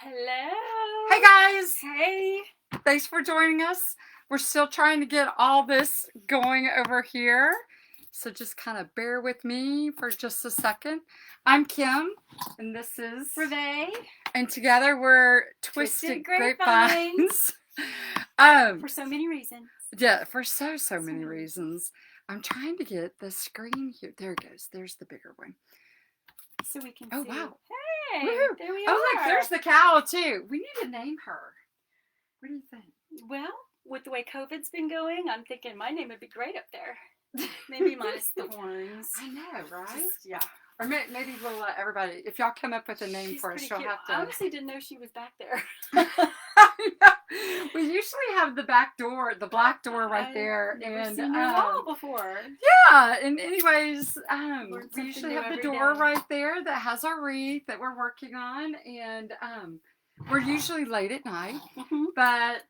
Hello. Hey guys! Hey. Thanks for joining us. We're still trying to get all this going over here. So just kind of bear with me for just a second. I'm Kim, and this is Reve. And together we're Twisted Grapevines. For so many reasons. Yeah, for so many reasons. I'm trying to get the screen here. There it goes. There's the bigger one. So we can see. Oh, wow. Hey, Woohoo. there we are. Oh, look, there's the cow, too. We need to name her. What do you think? Well, with the way COVID's been going, I'm thinking my name would be great up there. Maybe minus the horns. I know, right? Yeah. Or maybe we'll let everybody, if y'all come up with a name She's for us, pretty you'll cute. have to. I honestly didn't know she was back there. We usually have the back door, the black door right there. I've never and seen your wall before. Yeah, and anyways, we usually have the door right there that has our wreath that we're working on, and we're usually late at night, but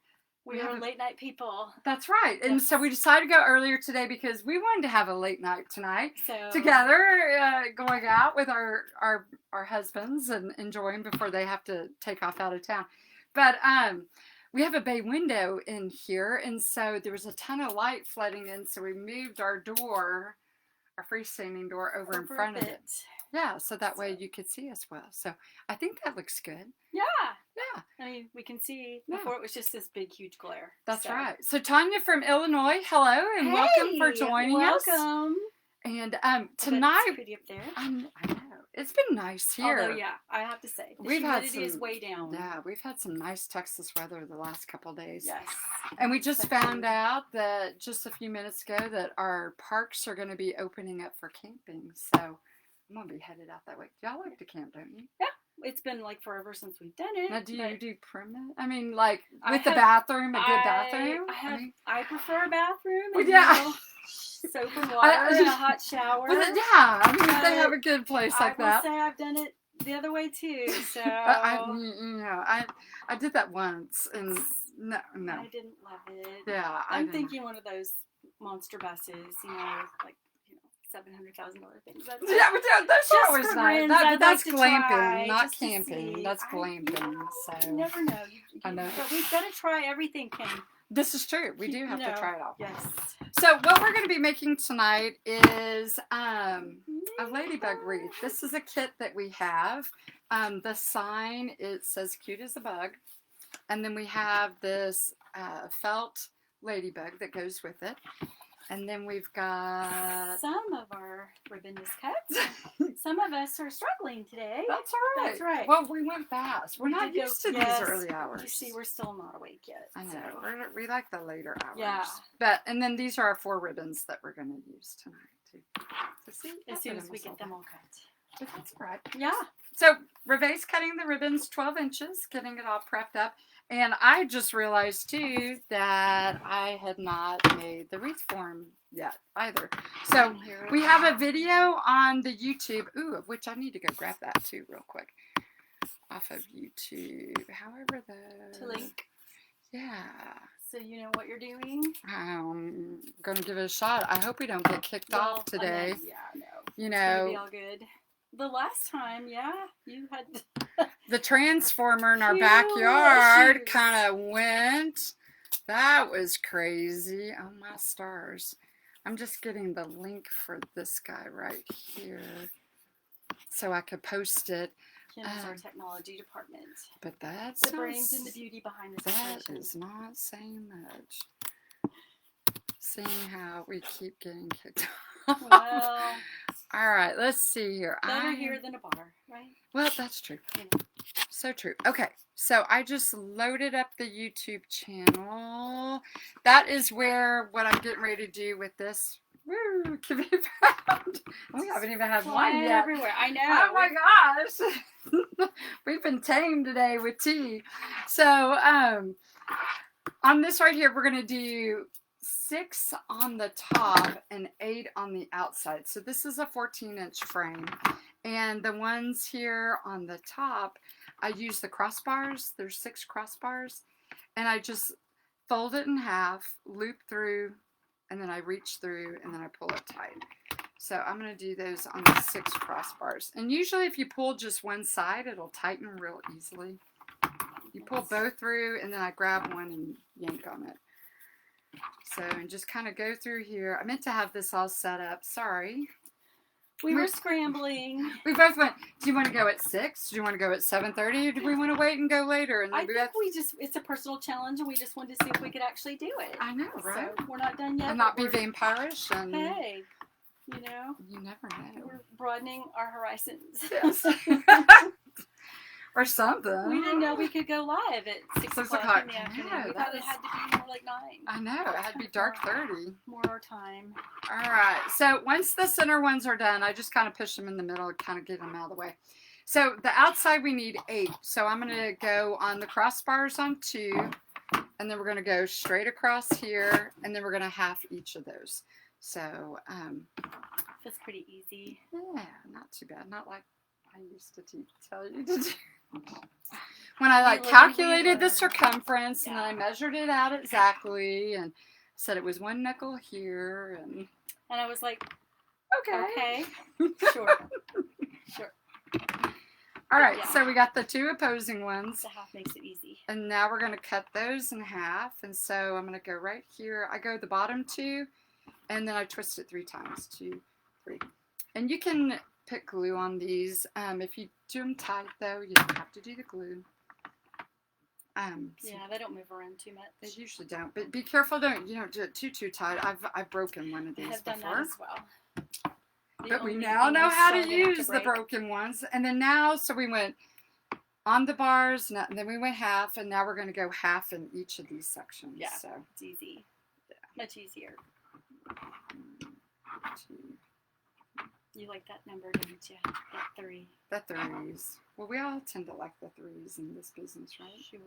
we are late night people. That's right. And yes. So we decided to go earlier today because we wanted to have a late night tonight together, going out with our husbands and enjoying before they have to take off out of town. But we have a bay window in here, and so there was a ton of light flooding in, so we moved our door, our freestanding door, over in front of it. Yeah, so that way you could see us well. So I think that looks good. Yeah. Yeah. I mean, we can see. Before it was just this big, huge glare. That's right. So Tanya from Illinois, hello, and welcome for joining us. Welcome. And tonight, it's pretty up there. I know. It's been nice here. Although, yeah, I have to say, the humidity is way down. Yeah, we've had some nice Texas weather the last couple of days. Yes. And we just found out that just a few minutes ago that our parks are going to be opening up for camping. So I'm going to be headed out that way. Y'all like to camp, don't you? Yeah. It's been like forever since we've done it. Now, do you do permanent? I mean, like with the bathroom, a good bathroom? I prefer a bathroom. And, yeah. Soap and water and a hot shower. Yeah, I mean, if they have a good place like that. I will say I've done it the other way too. So I did that once, and no. I didn't love it. Yeah, I'm thinking one of those monster buses, like $700,000 things. Yeah, those showers nice. That's glamping, not camping. That's glamping. So never know. I know. But we've got to try everything, Kim. This is true. We do have to try it all. Yes. So what we're going to be making tonight is a Ladybug Wreath. This is a kit that we have. The sign, it says cute as a bug. And then we have this felt ladybug that goes with it. And then we've got... Some of our ribbon is cut. Some of us are struggling today. That's all right. That's right. Well, we went fast. We're not used to these early hours. You see, we're still not awake yet. I know. We like the later hours. Yeah. And then these are our 4 ribbons that we're going to use tonight, too. So see, as soon as we get them all cut. But that's all right. Yeah. So, Reve's cutting the ribbons 12 inches, getting it all prepped up. And I just realized, too, that I had not made the wreath form yet either. So, we have a video on the YouTube, of which I need to go grab that, too, real quick. Off of YouTube. However, to link. Yeah. So, you know what you're doing? I'm going to give it a shot. I hope we don't get kicked off today. No. You it's know. It's going to be all good. The last time, you had... The transformer in our backyard kind of went. That was crazy. Oh, my stars. I'm just getting the link for this guy right here so I could post it. Kim's our technology department. But that's the brains and the beauty behind the situation. That is not saying much. Seeing how we keep getting kicked off. Well... All right, let's see here. Better here than a bar, right? Well, that's true. So true. Okay, so I just loaded up the YouTube channel. That is where what I'm getting ready to do with this. Woo, can be found. We haven't even had one yet. Everywhere. I know. Oh my gosh. We've been tamed today with tea. So, on this right here, we're going to do 6 on the top and 8 on the outside. So this is a 14-inch frame. And the ones here on the top, I use the crossbars. There's 6 crossbars. And I just fold it in half, loop through, and then I reach through, and then I pull it tight. So I'm going to do those on the 6 crossbars. And usually if you pull just one side, it'll tighten real easily. You pull both through, and then I grab one and yank on it. So, and just kind of go through here. I meant to have this all set up. Sorry. We were scrambling. We both went, do you want to go at 6? Do you want to go at 7:30? Or do we want to wait and go later? And I think it's a personal challenge, and we just wanted to see if we could actually do it. I know, right? So we're not done yet. And not be vampirish. And hey, you know. You never know. We're broadening our horizons. Yes. Or something. We didn't know we could go live at 6 o'clock in the afternoon. We thought it had to be more like 9. I know. It had to be dark 30. More time. All right. So once the center ones are done, I just kind of push them in the middle and kind of get them out of the way. So the outside we need 8. So I'm going to go on the crossbars on 2. And then we're going to go straight across here. And then we're going to half each of those. So that's pretty easy. Yeah, not too bad. Not like I used to tell you to do. When I calculated the circumference and then I measured it out exactly and said it was 1 nickel here and I was like, okay. Sure. All right, so we got the 2 opposing ones. The half makes it easy. And now we're going to cut those in half. And so I'm going to go right here. I go the bottom 2 and then I twist it 3 times. 2, 3. And you can put glue on these. If you do them tight, though, you don't have to do the glue. Yeah, they don't move around too much. They usually don't, but be careful. Don't do it too tight. I've broken one of these before. Done that as well. But we now know how to use the broken ones. And then now, so we went on the bars, and then we went half, and now we're going to go half in each of these sections. Yeah, so it's easy. Yeah. Much easier. 2. You like that number, don't you? That 3. The 3s. Well, we all tend to like the 3s in this business, right? Sure.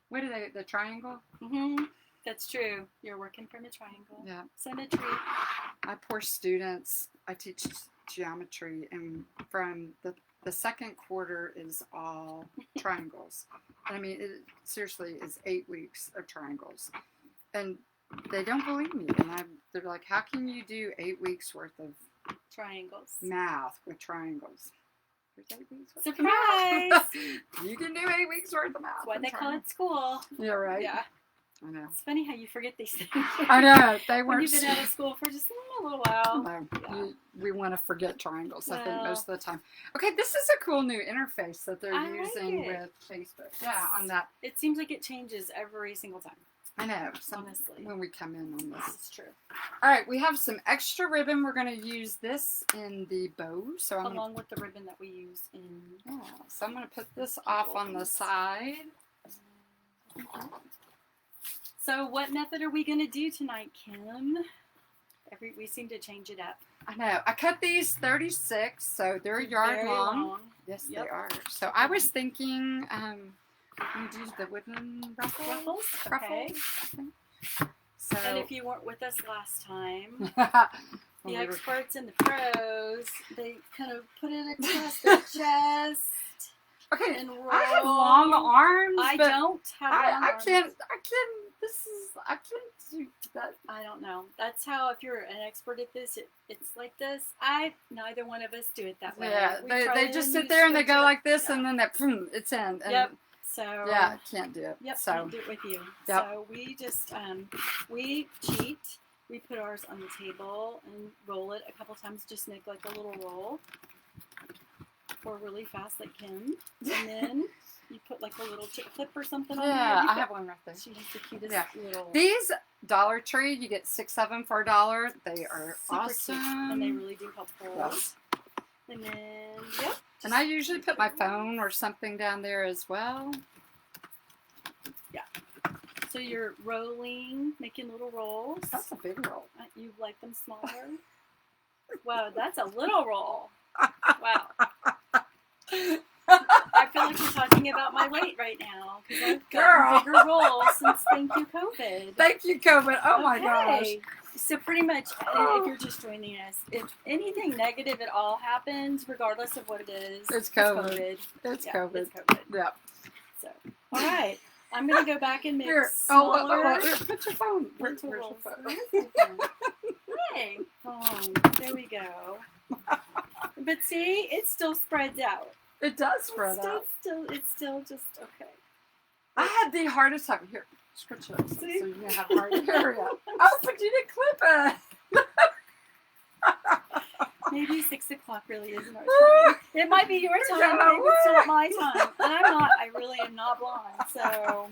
What are they? The triangle? Mm-hmm. That's true. You're working from a triangle. Yeah. Symmetry. My poor students. I teach geometry, and from the second quarter is all triangles. I mean, it seriously is 8 weeks of triangles, and they don't believe me. And they're like, "How can you do 8 weeks worth of triangles math with triangles?" There's 8 weeks. Surprise! You can do 8 weeks worth of math. That's what they call it school. Yeah, right. Yeah. I know. It's funny how you forget these things. I know. They when weren't. You've been out of school for just a little while. No, yeah. we want to forget triangles, I think, most of the time. Okay, this is a cool new interface that they're using with Facebook. Yeah, on that. It seems like it changes every single time. I know. Honestly. When we come in on this. It's true. All right, we have some extra ribbon. We're going to use this in the bow. So Along with the ribbon that we use in... Yeah, so I'm going to put this off on the side. So what method are we going to do tonight, Kim? We seem to change it up. I know. I cut these 36, so they're a yard long. Yes, they are. So I was thinking, we do the wooden ruffles. Okay. So, and if you weren't with us last time, the experts and the pros, they kind of put it across their chest. Okay, and roll. I have long arms. I don't have long arms. I can't do that. I don't know. That's how, if you're an expert at this, it's like this. Neither one of us do it that way. Yeah, they just sit there and they go like this, and then it's in. And yep. So yeah, I can't do it. Yep. So Can't do it with you. Yep. So we just we cheat. We put ours on the table and roll it a couple times. Just make like a little roll, or really fast like Kim, and then. You put like a little chip clip or something on there. Yeah, I have one right there. She has the cutest little... These Dollar Tree, you get 6 of them for $1. They are super awesome. Cute, and they really do help hold. Yes. And then, yep. And I usually put my phone or something down there as well. Yeah. So you're rolling, making little rolls. That's a big roll. You like them smaller? Wow, that's a little roll. Wow. I feel like you're talking about my weight right now because I've gotten bigger rolls since Thank You COVID. Thank you COVID. Oh my gosh. So pretty much, if you're just joining us, if anything negative at all happens, regardless of what it is, it's COVID. It's COVID. It's COVID. Yep. So, all right. I'm going to go back and mix smaller. Here, put your phone. Where's your phone? Hey, phone. There we go. But see, it still spreads out. It does spread out. It's still just okay. I had the hardest time. Here, scratch it up so you can have hard area. Oh, but you didn't clip it. Maybe 6 o'clock really isn't our time. It might be your time, but it's not my time. And I really am not blind, so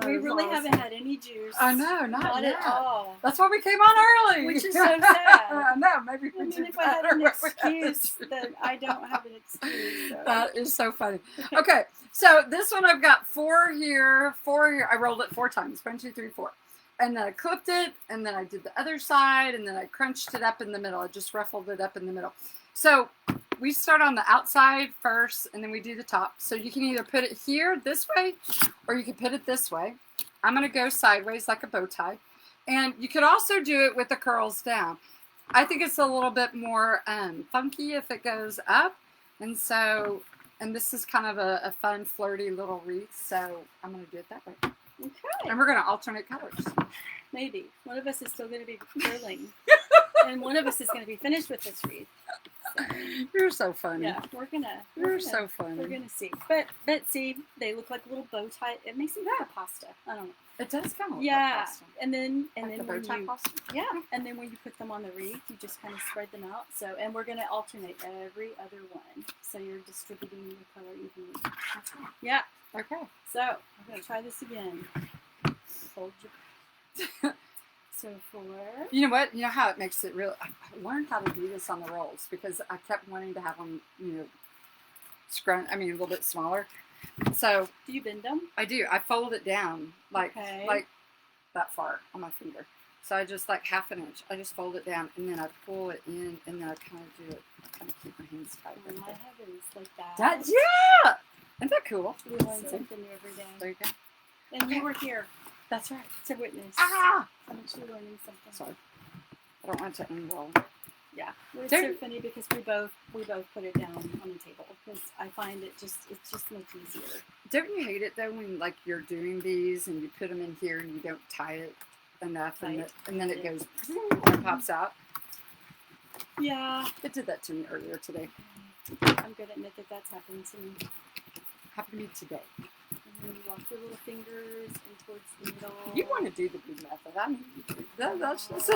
we really haven't had any juice. I know, not yet. At all. That's why we came on early. Which is so sad. I know, maybe if I had an excuse, then I don't have an excuse. So. That is so funny. Okay, so this one I've got 4 here, 4 here. I rolled it 4 times. 1, 2, 3, 4. And then I clipped it, and then I did the other side, and then I crunched it up in the middle. I just ruffled it up in the middle. So we start on the outside first, and then we do the top. So you can either put it here this way, or you can put it this way. I'm going to go sideways like a bow tie. And you could also do it with the curls down. I think it's a little bit more funky if it goes up. And so, and this is kind of a fun, flirty little wreath. So I'm going to do it that way. Okay. And we're going to alternate colors. Maybe. One of us is still going to be curling. And one of us is going to be finished with this wreath. So, you're so funny. Yeah, You're so funny. We're going to see. But see, they look like little bow tie. It makes them like a pasta. I don't know. It does kind of look like pasta. And then the bow tie pasta? Yeah. And then when you put them on the wreath, you just kind of spread them out. So, and we're going to alternate every other one. So you're distributing your color evenly. That's right. Yeah. Okay. So, I'm going to try this again. Hold your... So 4. You know what? You know how it makes it real? I learned how to do this on the rolls because I kept wanting to have them, a little bit smaller. So do you bend them? I do. I fold it down like okay. that far on my finger. So I just like 1/2 inch. I just fold it down and then I pull it in and then I kind of do it. I kind of keep my hands tight. Oh, my heavens, like that. Yeah. Isn't that cool? We learn something new every day. There you go. And you were here. That's right. To witness. Ah! I'm actually learning something. Sorry. I don't want to unroll. Yeah. It's so funny because we both put it down on the table because I find it's just much easier. Don't you hate it though when like you're doing these and you put them in here and you don't tie it enough and then it goes and pops out? Yeah. It did that to me earlier today. I'm going to admit that's happened to me. Happened to me today. And you walk your little fingers in towards the middle. You want to do the big method. I mean, that's just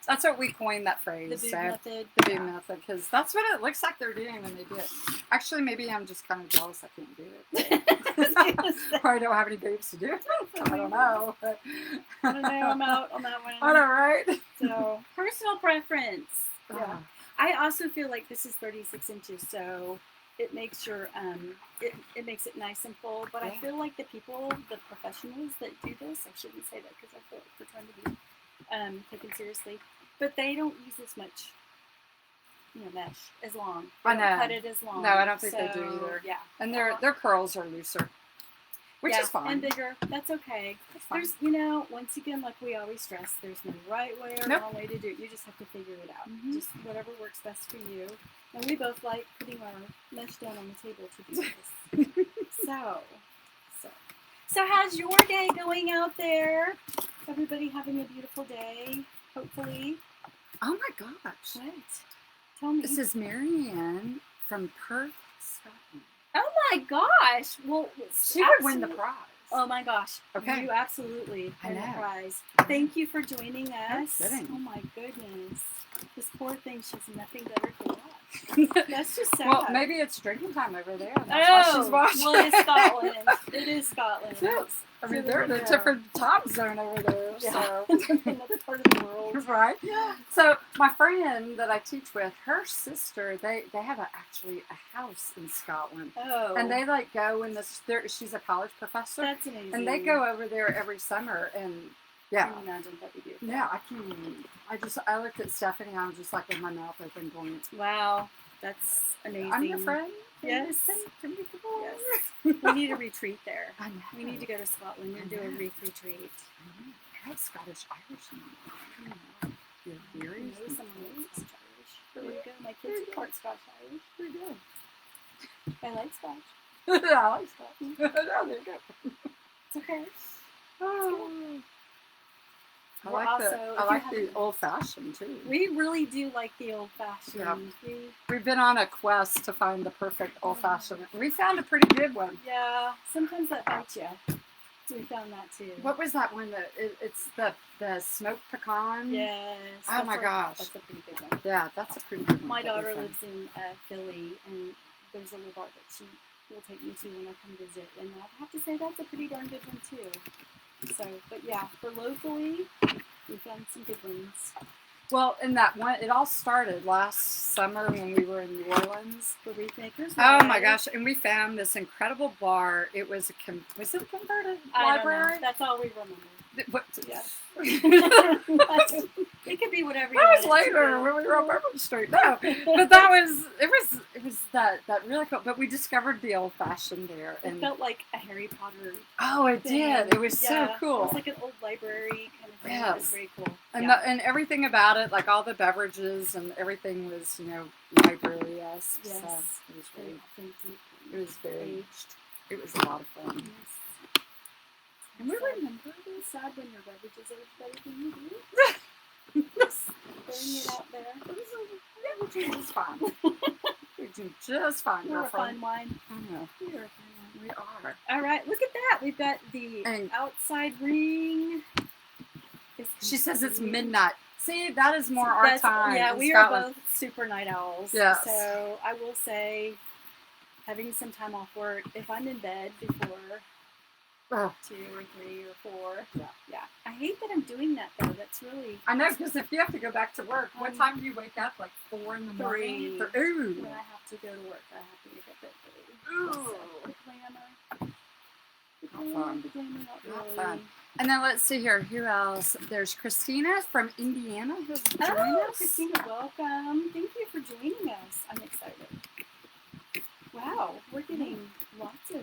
that's what we coined that phrase. The big method. The big method, because that's what it looks like they're doing when they do it. Actually, maybe I'm just kind of jealous I can't do it. Or I don't have any babes to do it. I don't know. But I don't know. I'm out on that one. I know, right? So, personal preference. Yeah. I also feel like this is 36 inches, so it makes your it makes it nice and full. But I feel like the professionals that do this, I shouldn't say that because I feel like we're trying to be taken seriously, but they don't use as much, mesh as long. They don't cut it as long. No, I don't think they do either. Yeah, and their curls are looser, which is fine. And bigger. That's okay. There's, once again, like we always stress, there's no right way or wrong way to do it. You just have to figure it out. Mm-hmm. Just whatever works best for you. And we both like putting our mesh down on the table to do this. So how's your day going out there? Everybody having a beautiful day, hopefully. Oh my gosh. What? Tell me. This is Marianne from Perth, Scotland. Oh my gosh. Well, she would win the prize. Oh my gosh. Okay. You absolutely win the prize. Thank you for joining us. Oh my goodness. This poor thing, she has nothing better to watch. That's just sad. Well, maybe it's drinking time over there. That's why she's watching. Well, it's Scotland. It is Scotland. Yes. I mean, they're in a different time zone over there. Yeah. So. Another part of the world. Right? Yeah. So, my friend that I teach with, her sister, they have actually a house in Scotland. Oh. And they go in this, she's a college professor. That's amazing. And they go over there every summer and yeah. I can imagine that'd be beautiful. Yeah, I can't even. I looked at Stephanie and I was just like with my mouth open going, wow, that's amazing. I'm your friend. Yes. Yes. We need a retreat there. I know. We need to go to Scotland and do a wreath retreat. I have Scottish Irish in Maybe someone that's Irish. There you go. My kids are part Scotch Irish. Pretty good. I like Scotch. I like Scotch. Oh, there you go. It's okay. Oh. I We're like also, the old fashioned too. We really do like the old fashioned. Yeah. We've been on a quest to find the perfect old fashioned. We found a pretty good one. Yeah, sometimes that bites you. So we found that too. What was that one? It's the smoked pecan. Yes. Oh my gosh. That's a pretty good one. Yeah, that's a pretty good one. My daughter lives in Philly, and there's a little bar that she will take me to when I come visit, and I have to say that's a pretty darn good one too. So, but yeah, for locally, we found some good ones. Well, in that one, it all started last summer when we were in New Orleans. The Wreath Makers. Oh my gosh! And we found this incredible bar. It was was it a converted library? That's all we remember. What? Yeah. It could be whatever. That was later when we were on Bourbon Street. No, but that was it was that really cool. But we discovered the old fashioned there, and it felt like a Harry Potter. Oh, it did. It was so cool. It was like an old library kind of thing. Yes. It was very cool. And and everything about it, like all the beverages and everything, was library-esque. Yes. So it was really authentic. It was very aged. It was a lot of fun. Yes. And we remember it's sad when your beverages are better than you do. Just throwing it out there. We're doing just fine. We're doing just fine, We're a girlfriend. fine wine. I know. We are a fine wine. We are. All right, look at that. We've got the outside ring. She says it's midnight. See, that is more our time. Yeah, we are both super night owls. Yes. So I will say, having some time off work, if I'm in bed before 2 or 3 or 4, yeah. I hate that I'm doing that though. That's really. I know, because if you have to go back to work, what time do you wake up? Like 4 in the morning. 3. Ooh. When I have to go to work, I have to wake up at 3. Ooh. So, the glamour. Not fun. Not really. Fun. And then let's see here. Who else? There's Christina from Indiana who's joined us. Christina, welcome. Thank you for joining us. I'm excited. Wow, we're getting lots of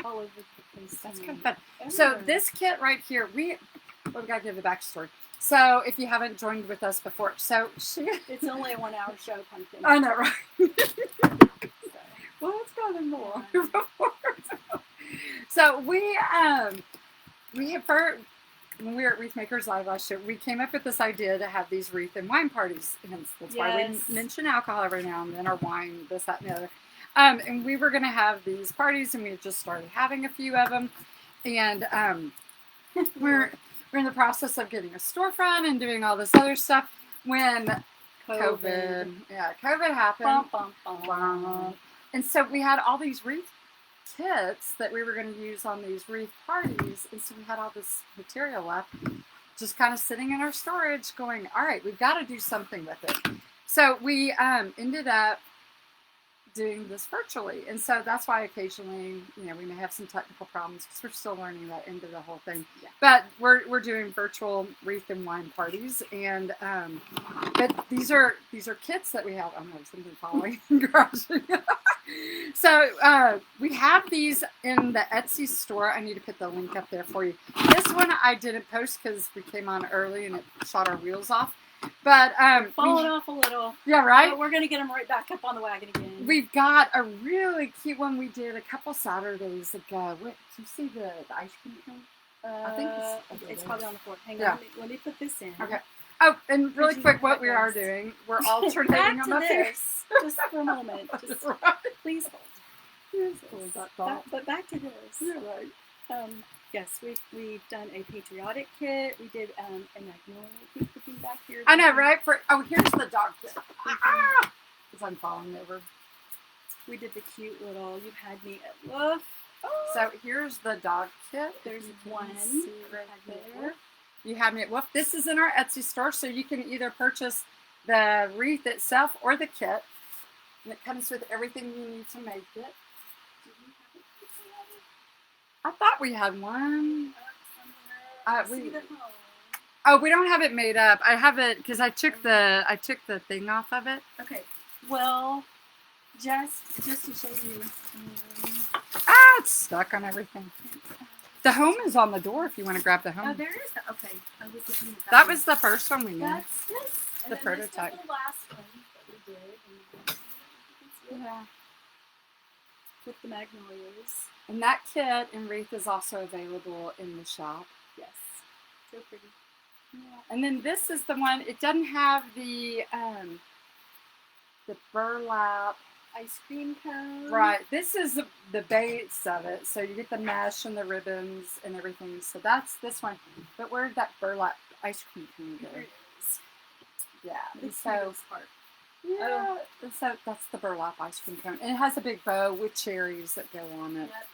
all over the place. That's kind of fun. So this kit right here, we got to give the backstory. So if you haven't joined with us before, it's only a 1-hour show, Pumpkin. I know, right? Well, it's gotten more before. So we have when we were at Wreath Makers Live last year, we came up with this idea to have these wreath and wine parties. Hence, that's why we mention alcohol every now and then, or wine, this, that, and the other. And we were going to have these parties, and we had just started having a few of them. And we're in the process of getting a storefront and doing all this other stuff when COVID happened. Bum, bum, bum. And so we had all these wreath kits that we were going to use on these wreath parties, and so we had all this material left, just kind of sitting in our storage going, all right, we've got to do something with it. So we ended up doing this virtually, and so that's why occasionally we may have some technical problems because we're still learning that end of the whole thing. But we're doing virtual wreath and wine parties, and but these are kits that we have. I don't know, something falling and crashing. So we have these in the Etsy store. I need to put the link up there for you. This one I didn't post because we came on early and it shot our wheels off. But falling off a little. Yeah, right. But we're gonna get them right back up on the wagon again. We've got a really cute one we did a couple Saturdays ago. Did you see the ice cream thing? I think it's probably on the floor. Hang on, let me put this in. Okay. Oh, and really quick, what we are doing, we're alternating them up here. Just for a moment. Just please hold. But back to this. Yeah, right. Yes, we've done a patriotic kit. We did a magnolia. Keep looking back here. I know, right? Here's the dog kit. Because I'm falling over. We did the cute little "You've Had Me at Woof." Oh. So here's the dog kit. There's one right there. You Had Me at Woof. This is in our Etsy store, so you can either purchase the wreath itself or the kit. And it comes with everything you need to make it. I thought we had one. We don't have it made up. I have it because I took the thing off of it. Okay. Well, just to show you. It's stuck on everything. The home is on the door if you want to grab the home. Oh, there is. Okay. I was looking at that was the first one we made. That's this. The prototype. This was the last one that we did. Yeah. With the magnolias. And that kit and wreath is also available in the shop. Yes. So pretty. Yeah. And then this is the one. It doesn't have the burlap ice cream cone. Right. This is the base of it. So you get the mesh and the ribbons and everything. So that's this one. But where did that burlap ice cream cone go? There it is. Yeah. And so part. yeah. And so that's the burlap ice cream cone. And it has a big bow with cherries that go on it. Yep.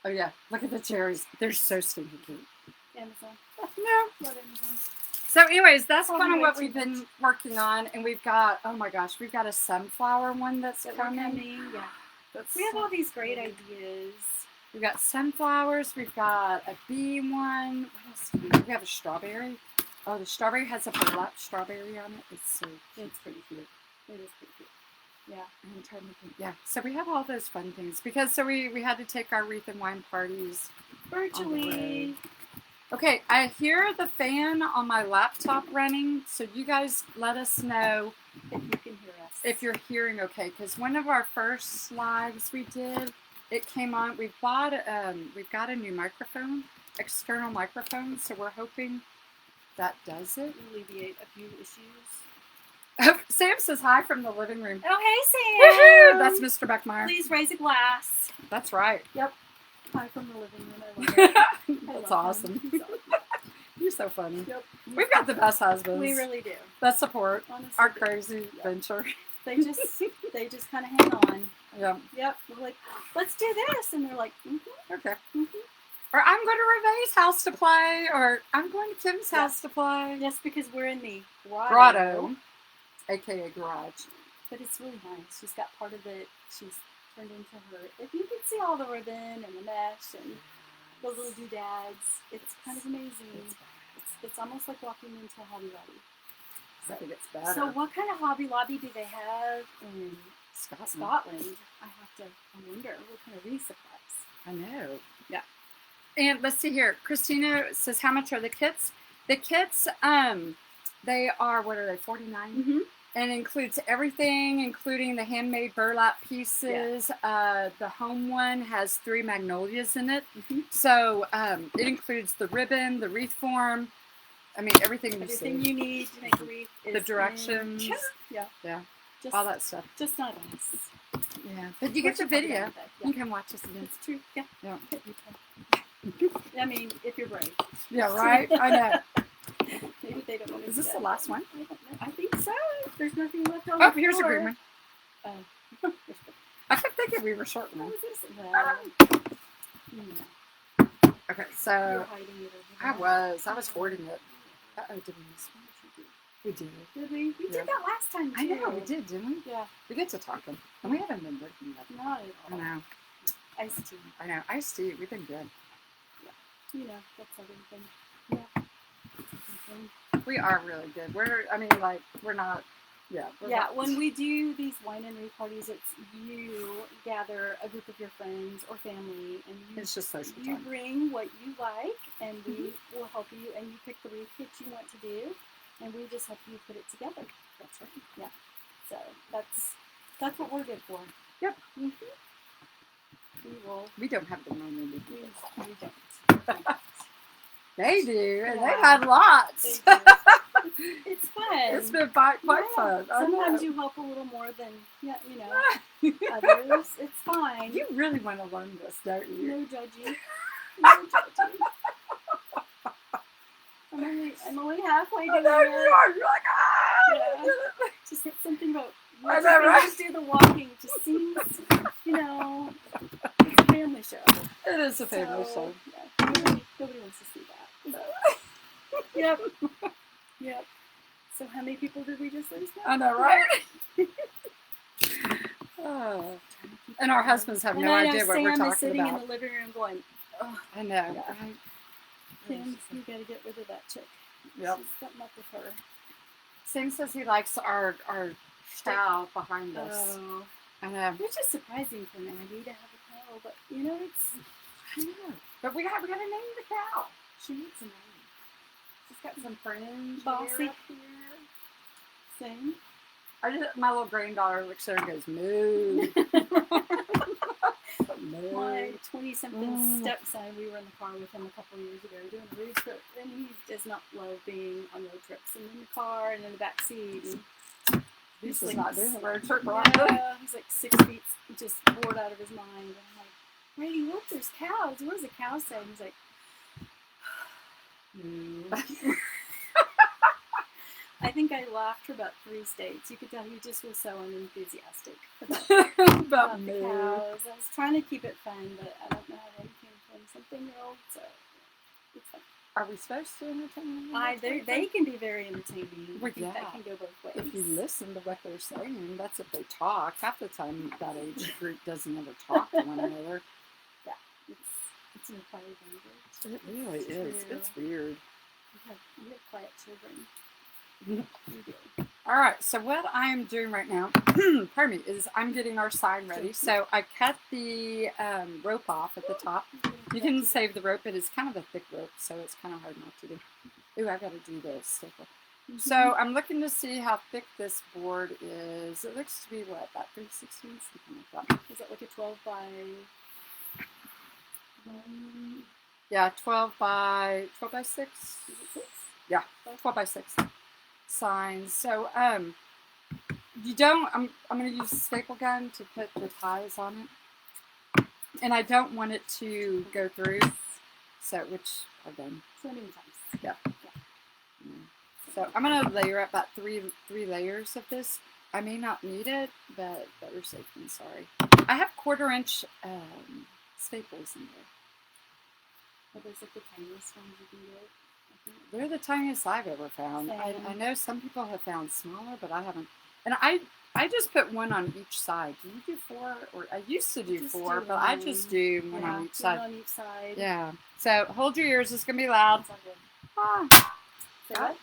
Oh yeah. Look at the cherries. They're so stinking cute. Amazon. No. Love Amazon. So anyways, that's kind of what we've been working on. And we've got, oh my gosh, we've got a sunflower one that's coming. Yeah. We have all these great ideas. We've got sunflowers. We've got a bee one. What else do we have? We have a strawberry. Oh, the strawberry has a burlap strawberry on it. It's pretty cute. It is pretty cute. Yeah. I'm trying to think. Yeah. So we have all those fun things because we had to take our wreath and wine parties virtually. Okay, I hear the fan on my laptop running, so you guys let us know if you can hear us. If you're hearing okay, because one of our first lives we did, it came on. We've got a new microphone, external microphone, so we're hoping that does it. Alleviate a few issues. Sam says hi from the living room. Oh, hey, Sam! That's Mr. Beckmeyer. Please raise a glass. That's right. Yep. Hi from the living room. I love it. That's awesome. You're so funny. Yep. We've got the best husbands. We really do. That support honestly, our crazy venture. They just kind of hang on. Yeah. Yep. We're like, let's do this, and they're like, okay. Or I'm going to Revee's house to play, or I'm going to Kim's house to play. Yes, because we're in the grotto, aka garage. But it's really nice. She's got part of it. She's turned into her. If you can see all the ribbon and the mesh and the little doodads, it's kind of amazing. It's almost like walking into a Hobby Lobby. I think it's better. So what kind of Hobby Lobby do they have in Scotland? I wonder what kind of resupplies. I know. Yeah. And let's see here. Christina says, how much are the kits? The kits, they are, what are they, $49? Mm-hmm. And includes everything, including the handmade burlap pieces. Yeah. The home one has 3 magnolias in it. Mm-hmm. So it includes the ribbon, the wreath form. I mean, everything you need to make a wreath. The directions. Yeah. Just, all that stuff. Just not us. Yeah. But you get the video. Yeah. You can watch us again. It's true. Yeah. I mean, if you're brave. Yeah, right? I know. Maybe they don't want to. Is this the last one? I don't know. I think so. There's nothing left on the floor. Here's a green one. Oh. I kept thinking we were short one. What was this? Okay, so I was hoarding it. Uh-oh, did we miss one? We did. Did we? We did that last time, too. I know, we did, didn't we? Yeah. We get to talking. And we haven't been drinking that. Not at all. I know. Iced tea. I know. Iced tea. We've been good. Yeah. You know, that's everything. Yeah. We are really good. We're not, when we do these wine and wreath parties, it's you gather a group of your friends or family, and it's just social time. You bring what you like, and we will help you, and you pick the wreath that you want to do, and we just help you put it together. That's right. Yeah. So that's what we're good for. Yep. Mm-hmm. We don't have the money to do it. We don't. They do, and they've had lots. It's fun. It's been quite fun. Sometimes you help a little more than others. It's fine. You really want to learn this, don't you? No judging. No judging. I'm only halfway doing it. You are. You're like, Yeah. Just something about I know, right? Just do the walking. Just seems, it's a family show. It is a family show. Yeah, nobody wants to see that. So. Yep. So how many people did we just lose now? I know, right? And our husbands have no idea what we're talking about. Sam is sitting in the living room going, oh, I know. Yeah. Kim, you got to get rid of that chick. Yep. She's something up with her. Sam says he likes our style behind us. Oh. I know. Which is surprising for Maggie to have a cow, but it's. I know. But we got to name the cow. She needs a name. She's got some fringe. Bossy. Up here. Same. My little granddaughter looks there and goes, moo. My 20-something stepson, we were in the car with him a couple years ago doing a road trip, and he does not love being on road trips and in the car and in the back seat. And he's like, not doing a road trip, yeah, he's like 6 feet, just bored out of his mind. And I'm like, Brady, look, there's cows. What does a cow say? And he's like, I think I laughed for about 3 states. You could tell he just was so unenthusiastic about the cows. I was trying to keep it fun, but I don't know how anything from something-year-old, so it's fun. Are we supposed to entertain them? They can be very entertaining. Well, I think that can go both ways. If you listen to what they're saying, that's if they talk. Half the time, that age group doesn't ever talk to one another. Yeah, it's an acquired language. It really is. True. It's weird. We have quiet children. All right, so what I am doing right now, pardon me, is I'm getting our sign ready. So I cut the rope off at the top. You can save the rope. It is kind of a thick rope, so it's kind of hard not to do. Ooh, I got to do the staple. So I'm looking to see how thick this board is. It looks to be, what, about 3/16? Something like that. Is that like a 12 by... Yeah, 12 by 6? Yeah, 12 by 6 signs. So, you don't, I'm going to use a staple gun to put the ties on it. And I don't want it to go through, so, which I've done. So many times. Yeah. So I'm going to layer up about three layers of this. I may not need it, but better safe than sorry. I have 1/4-inch staples in there. Are those like the tiniest ones you can get? They're the tiniest I've ever found. I know some people have found smaller, but I haven't. And I just put one on each side. Do you do 4? Or I used to do 4, but I just do one on each side. One on each side. Yeah. So hold your ears. It's gonna be loud. It's all good. Ah. What?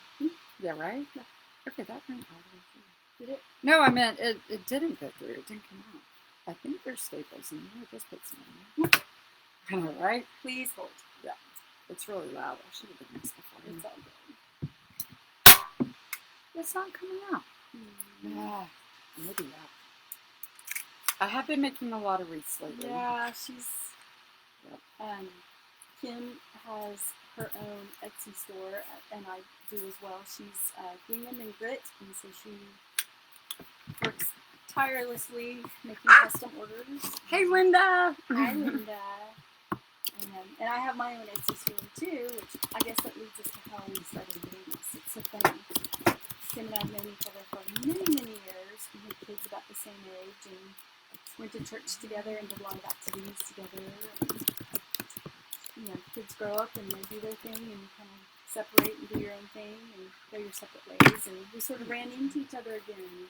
Yeah. Right. Yeah. Okay, that went all the way through. Did it? No, I meant it didn't go through. It didn't come out. I think there's staples in there. I just put some in there. I know, right? Please hold. Yeah. It's really loud. I should have done this before. It's all good. It's not coming out. Yeah, maybe that. I have been making a lot of wreaths lately. Yeah, she's. Yep. Kim has her own Etsy store, and I do as well. She's Gingham and Grit, and so she works tirelessly making custom orders. Hey, Linda! Hi, Linda. And I have my own Etsy store too, which I guess that leads us to how we started doing this. It's so funny. Kim and I have known each other for many, many years. We had kids about the same age and went to church together and did a lot of activities together. And, kids grow up and they do their thing and you kind of separate and do your own thing and go your separate ways. And we sort of ran into each other again.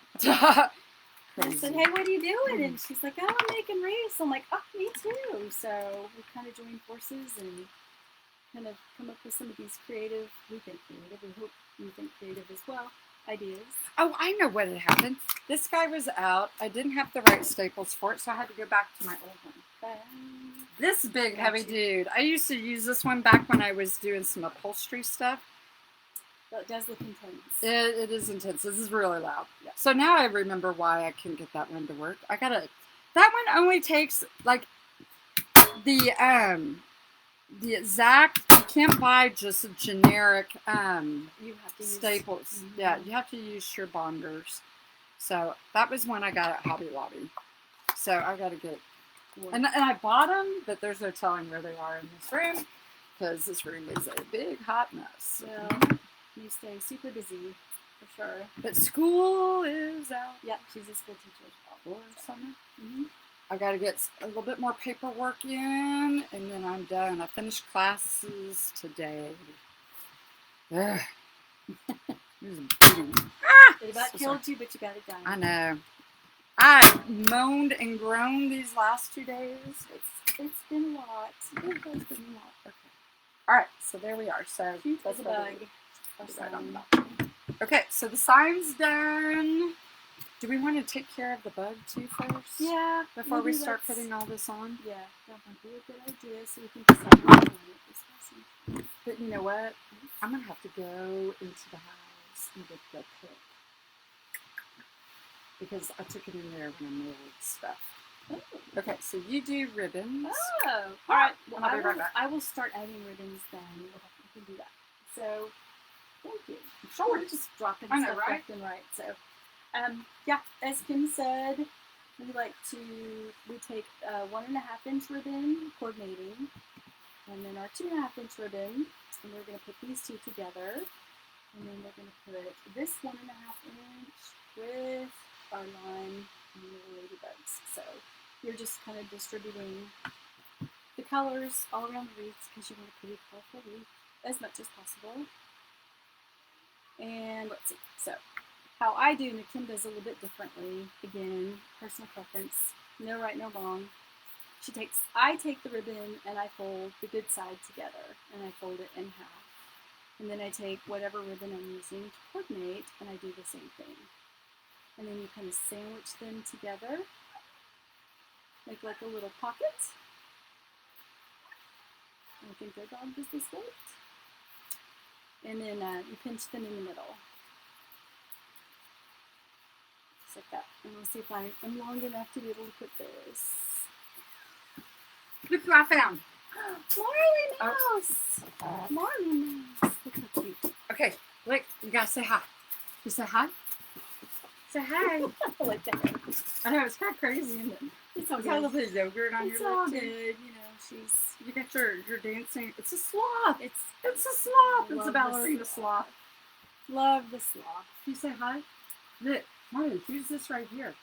I said, hey, what are you doing? And she's like, oh, I'm making wreaths. I'm like, oh, me too. So we kind of joined forces and kind of come up with some of these creative, we think creative, we hope you think creative as well, ideas. Oh, I know what had happened. This guy was out. I didn't have the right staples for it, so I had to go back to my old one. This big, heavy dude. I used to use this one back when I was doing some upholstery stuff. Well, it does look intense. It is intense. This is really loud. Yeah. So now I remember why I couldn't get that one to work. That one only takes, like, the exact, you can't buy just generic you have to staples. Use, Yeah, you have to use your bonders. So that was one I got at Hobby Lobby. So I got to get, and I bought them, but there's no telling where they are in this room, because this room is a big hot mess. Well, you stay super busy, for sure. But school is out. Yep, she's a school teacher for summer. I got to get a little bit more paperwork in, and then I'm done. I finished classes today. Ugh. It about killed you, but you got it done. I know. I moaned and groaned these last 2 days. It's been a lot. It has been a lot. Okay. All right, so there we are. So that's a bug. Right on the back. Okay, so the sign's done. Do we want to take care of the bug too first? Yeah. Before we start putting all this on? Yeah, that might be a good idea, so we can decide on it. But you know what? I'm going to have to go into the house and get the pick. Because I took it in there when I mailed stuff. Oh. Okay, so you do ribbons. Oh, all right. Well, I'll be right back. I will start adding ribbons then. I can do that. So, thank you. Sure. We're just dropping stuff right? left and right. So, yeah, as Kim said, we take 1.5-inch ribbon coordinating, and then our 2.5-inch ribbon, and we're going to put these two together, and then we're going to put this 1.5-inch with our lime and the ladybugs. So you're just kind of distributing the colors all around the wreaths because you want a pretty colorful wreath as much as possible. And let's see. So how I do, and Kim does a little bit differently. Again, personal preference. No right, no wrong. I take the ribbon and I fold the good side together, and I fold it in half. And then I take whatever ribbon I'm using to coordinate, and I do the same thing. And then you kind of sandwich them together, make like a little pocket. I think their dog does this great. And then you pinch them in the middle. Just like that. And we'll see if I am long enough to be able to put this. Look who I found. Marley Mouse! Marley Mouse. Look how cute. Okay, look, you gotta say hi. You say hi? Say hi. I like that. I know, it's kind of crazy, isn't it? It's all It's got a good. little bit of yogurt on It's your all lip, good. too. You know, You got your dancing. It's a sloth. It's a sloth. It's Love a the ballerina sloth. Love the sloth. Can you say hi? Look, Marty, who's this right here?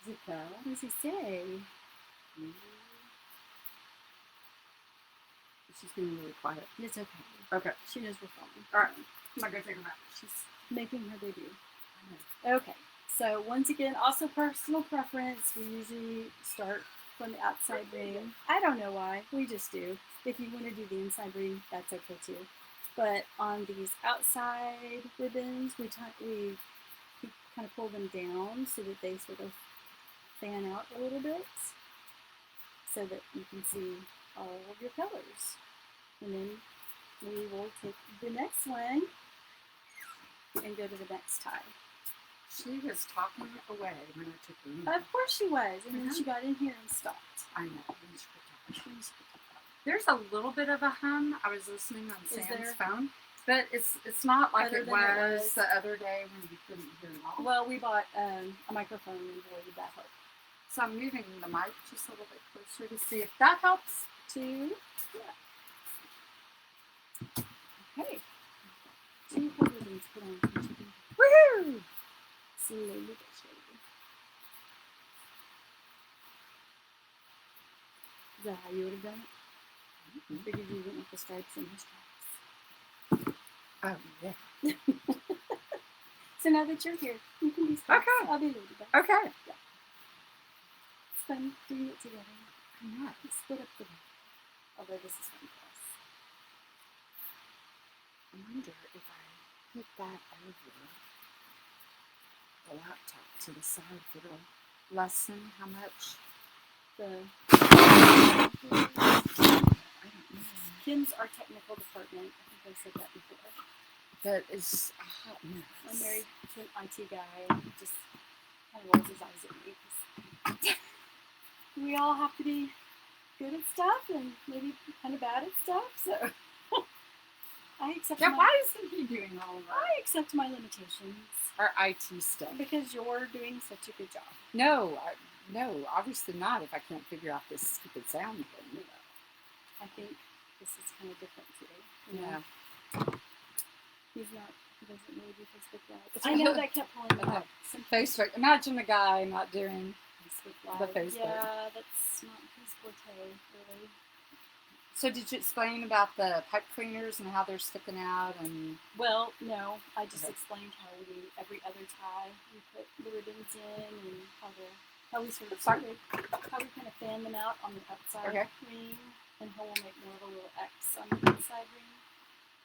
Is it Cal? What does he say? She's being really quiet. It's okay. Okay. She knows we're filming. All right. I'm not going to take her back. She's making her debut. Okay. So once again, also personal preference. We usually start from the outside ring. I don't know why. We just do. If you want to do the inside ring, that's okay too. But on these outside ribbons, we kind of pull them down so that they sort of fan out a little bit, so that you can see all of your colors. And then we will take the next one and go to the next tie. She was talking away when I took her in. Of course she was, and then she got in here and stopped. I know. There's a little bit of a hum. I was listening on Sam's phone, but it's not like it was the other day when you couldn't hear it all. Well, we bought a microphone and boy, did that help. So I'm moving the mic just a little bit closer to see if that helps too. Yeah. Okay. 2 whole ribbons put on. Woohoo! Slowly but surely. Is that how you would have done it? I figured you went with the stripes and the stripes. Oh, yeah. So now that you're here, you can be stripes. Okay. I'll be Ladybug. Okay. Yeah. It's fun doing it together. Yeah. We split up the work. Although this is fun for us. I wonder if I put that over the laptop to the side, if it'll lessen how much I don't know. Kim's our technical department. I think I said that before. But it's a hot mess. I'm married to an IT guy, and he just kind of rolls his eyes at me. We all have to be good at stuff and maybe kind of bad at stuff, so I accept. Yeah, why isn't he doing all of that? I accept my limitations. Our IT stuff. Because you're doing such a good job. No, obviously not. If I can't figure out this stupid sound thing, you know. I think this is kind of different too. Yeah. He doesn't really do Facebook Live. I know that kept pulling me up. Facebook. Imagine a guy not doing the Facebook. Yeah, that's not his forte, really. So did you explain about the pipe cleaners and how they're sticking out and? Well, no. I just explained how we do every other tie. We put the ribbons in and how we sort of started, how we kind of fan them out on the outside ring, and how we'll make more of a little X on the inside ring.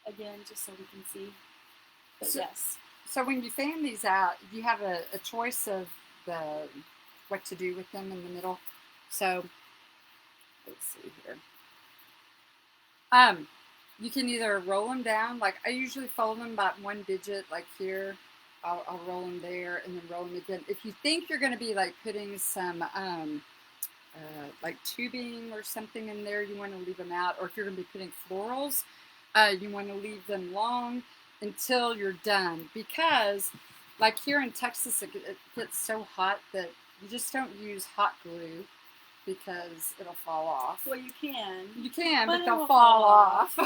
Again, just so we can see. But yes. So when you fan these out, you have a choice of what to do with them in the middle. So let's see here. You can either roll them down, like I usually fold them about 1 digit, like here, I'll roll them there and then roll them again. If you think you're going to be like putting some like tubing or something in there, you want to leave them out. Or if you're going to be putting florals, you want to leave them long until you're done. Because like here in Texas, it gets so hot that you just don't use hot glue because it'll fall off. Well, you can. You can, but they'll fall off.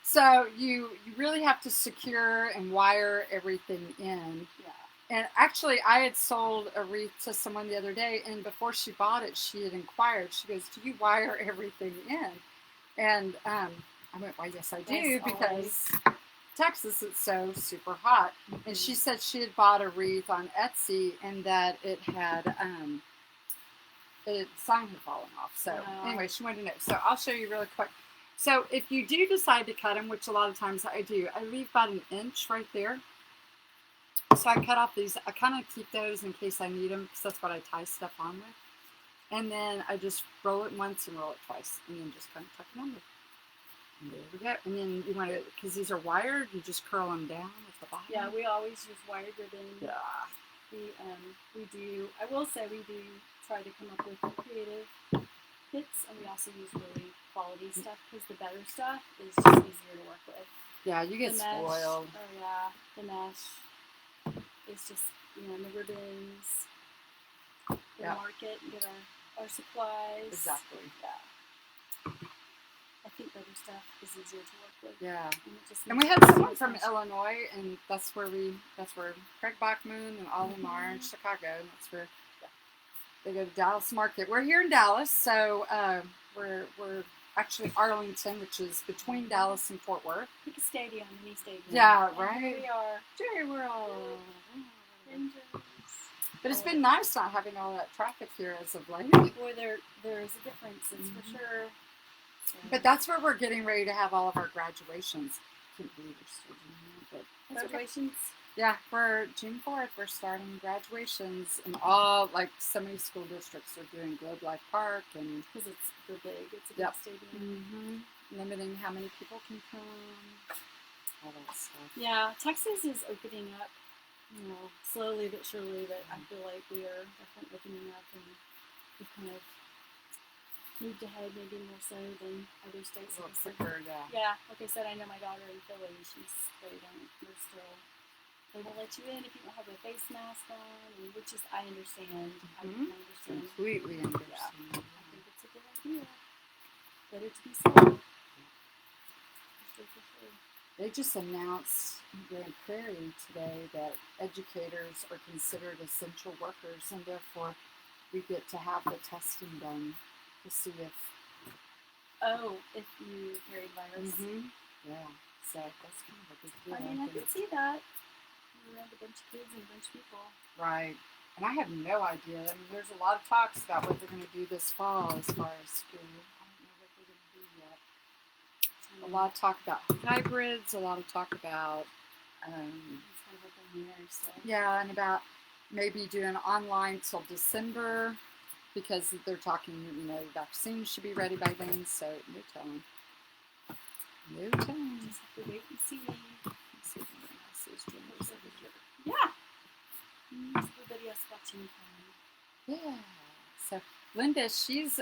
So you really have to secure and wire everything in. Yeah. And actually, I had sold a wreath to someone the other day, and before she bought it, she had inquired. She goes, "Do you wire everything in?" And I went, "Why, yes, I do, yes, because Texas is so super hot." Mm-hmm. And she said she had bought a wreath on Etsy, and that it had the sign had fallen off. So anyway, she wanted to know. So I'll show you really quick. So if you do decide to cut them, which a lot of times I do, I leave about an inch right there. So I cut off these. I kind of keep those in case I need them, because that's what I tie stuff on with. And then I just roll it once and roll it twice, and then just kind of tuck it under. And there we go. And then you want to, because these are wired, you just curl them down at the bottom. Yeah, we always use wired ribbon. Yeah. We do. I will say we do try to come up with creative kits, and we also use really quality stuff, because the better stuff is just easier to work with. Yeah, you get spoiled. Oh yeah, the mesh. It's just, the ribbons, the market, and get our supplies. Exactly. Yeah. I think better stuff is easier to work with. Yeah. And we had someone from Illinois, and that's where Craig Bachman and all of them are in Chicago, and that's where they go to Dallas Market. We're here in Dallas, so we're actually Arlington, which is between Dallas and Fort Worth. Like a stadium, mini stadium. Yeah, right. And here we are. Here we're all Rangers. But it's been nice not having all that traffic here as of late. Boy, there is a difference, it's for sure. So. But that's where we're getting ready to have all of our graduations. Can't believe we're still doing that, but graduations? Yeah, for June 4th, we're starting graduations, and all, like, so many school districts are doing Globe Life Park, and because it's big stadium. Mm-hmm. Limiting how many people can come, all that stuff. Yeah, Texas is opening up, slowly but surely. But I feel like we are definitely opening up, and we've kind of moved ahead, maybe more so than other states. A little quicker, yeah. Yeah, like I said, I know my daughter in Philly. They won't let you in if you don't have a face mask on, which is, I understand. Mm-hmm. I understand. Completely understand. Yeah. I think it's a good idea. Better to be safe. For sure. They just announced in Grand Prairie today that educators are considered essential workers, and therefore we get to have the testing done to see if you carried virus. Mm-hmm. Yeah, so that's kind of a big deal. I can see that. Around a bunch of kids and a bunch of people. Right. And I have no idea. I mean, there's a lot of talks about what they're going to do this fall as far as school. I don't know what they're going to do yet. A lot of talk about hybrids, a lot of talk about yeah, and about maybe doing online till December, because they're talking, vaccines should be ready by then, so no telling. No telling. Just have to wait and see. Yeah. Everybody else watching. Yeah. So Linda, she's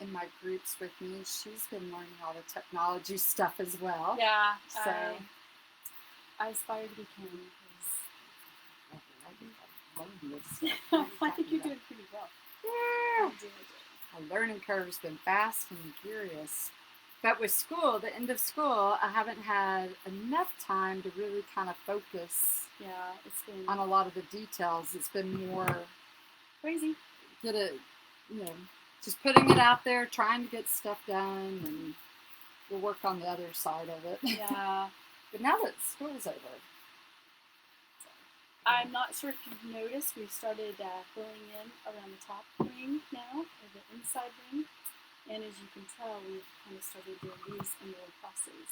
in my groups with me. She's been learning all the technology stuff as well. Yeah. So I aspire to be Kim. I think you're doing pretty well. Yeah. My learning curve's been fast and furious. But with school, the end of school, I haven't had enough time to really kind of focus it's been on a lot of the details. It's been more crazy. Just putting it out there, trying to get stuff done, and we'll work on the other side of it. Yeah. But now that school's over. I'm not sure if you've noticed, we've started filling in around the top ring now, or the inside ring. And as you can tell, we've kind of started doing these in little crosses,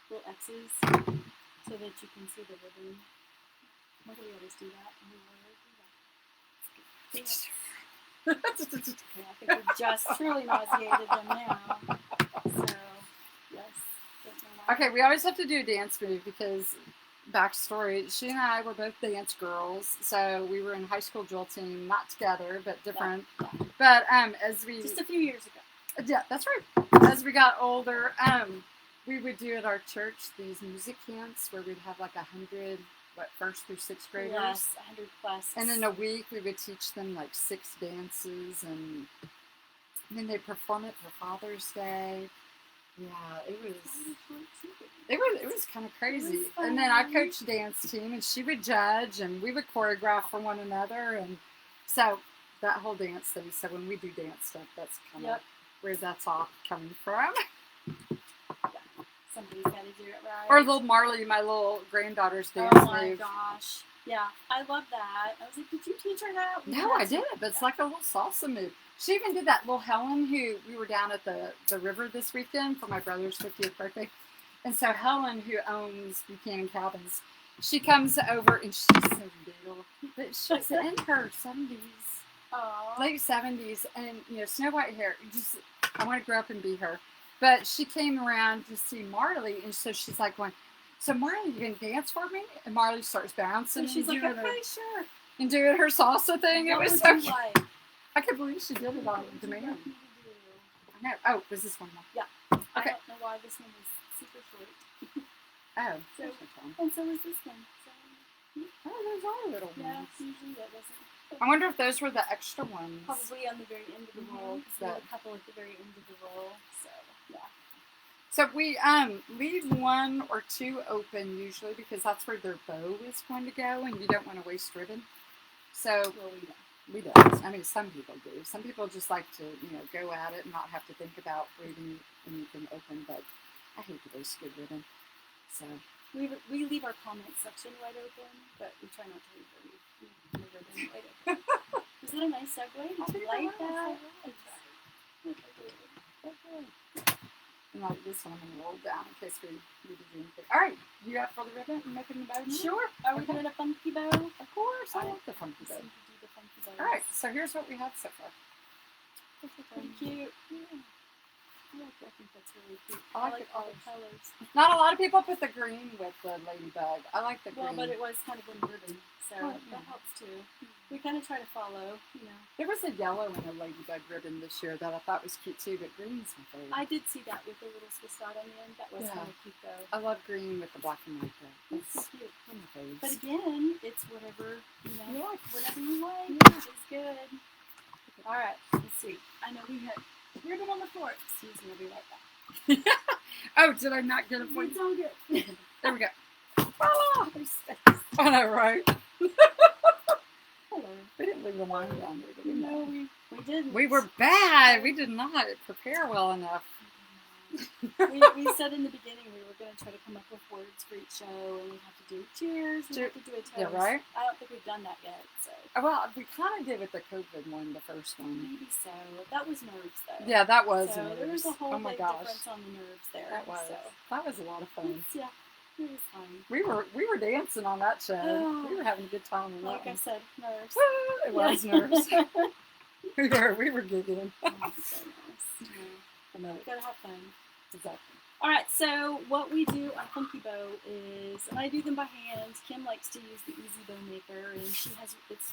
little X's, so that you can see the ribbon. Why do we always do that? Okay, I think we've just truly nauseated them now. So, yes. Okay, we always have to do a dance move, because backstory. She and I were both dance girls, so we were in high school drill team, not together, but different. Yeah. But as we just a few years ago. Yeah, that's right. As we got older, we would do at our church these music camps where we'd have like 100, first through sixth graders. Plus, 100 plus. And in a week, we would teach them like 6 dances, and then they'd perform it for Father's Day. Yeah, it was kind of crazy. And then I coached dance team, and she would judge, and we would choreograph for one another, and so that whole dance thing. So when we do dance stuff, that's kind of where that's all coming from. Somebody's got to do it right. Or little Marley, my little granddaughter's dance move. Oh my gosh. Yeah, I love that. I was like, did you teach her that? No, I didn't, but it's like a little salsa move. She even did that. Little Helen, who we were down at the river this weekend for my brother's 50th birthday. And so Helen, who owns Buchanan Cabins, she comes over, and she's so little. But she's in her 70s. Aww. Late 70s. And, snow white hair. I want to grow up and be her. But she came around to see Marley, and so she's like going, so Marley, you can dance for me? And Marley starts bouncing. And she's like, okay, sure. And doing her salsa thing. It was so cute. Like? I can't believe she did it on demand. I know. Oh, was this one more? Yeah. Okay. I don't know why this one was super short. Oh. So, and so was this one. So, those are little ones. Yeah, usually that doesn't. I wonder if those were the extra ones. Probably on the very end of the roll. Because we had a couple at the very end of the roll. So, yeah. So we leave 1 or 2 open usually because that's where their bow is going to go, and you don't want to waste ribbon. So we don't. I mean, some people do. Some people just like to, go at it and not have to think about leaving anything open. But I hate to waste good ribbon. So we leave our comment section wide open, but we try not to leave the ribbon wide open. Is that a nice segue? Did you like that? And like this one, I'm going to roll down in case we need to do anything. All right, you up for the ribbon and making the bow? Sure. Are we doing a funky bow? Of course, I like the funky bow. All right, so here's what we have so far. Pretty cute. Yeah. I think that's really cute. I like all the colors. Not a lot of people put the green with the ladybug. I like the green. Well, but it was kind of in ribbon, so that helps too. We kind of try to follow, There was a yellow and a ladybug ribbon this year that I thought was cute too, but green's my favorite. I did see that with the little Swiss dot on the end. That was kind of cute though. I love green with the black and white though. That's cute. One of my favorites. But again, it's whatever, whatever you like. Yeah. It's good. All right, let's see. I know we had ribbon on the floor. Excuse me, I'll be right back. Oh, did I not get it for you? It's all good. There we go. Voila! There's space. I know, right? Hello. We didn't leave the wine down there, did we? No, we didn't. We were bad. We did not prepare well enough. we said in the beginning we were going to try to come up with words for each show, and we have to do cheers, we have to do a toast. Yeah, right? I don't think we've done that yet. So. Well, we kind of did with the COVID one, the first one. Maybe so. That was nerves, though. Yeah, that was so nerves. There was a whole big gosh. difference on the nerves there. That was. So. That was a lot of fun. Yeah, it was fun. We were dancing on that show. Oh, we were having a good time on that like one. I said, nerves. It was nerves. we were giggling. Oh, so nice. Yeah. You gotta have fun. Exactly. All right, so what we do on Funky Bow is, and I do them by hand. Kim likes to use the Easy Bow Maker, and she has, it's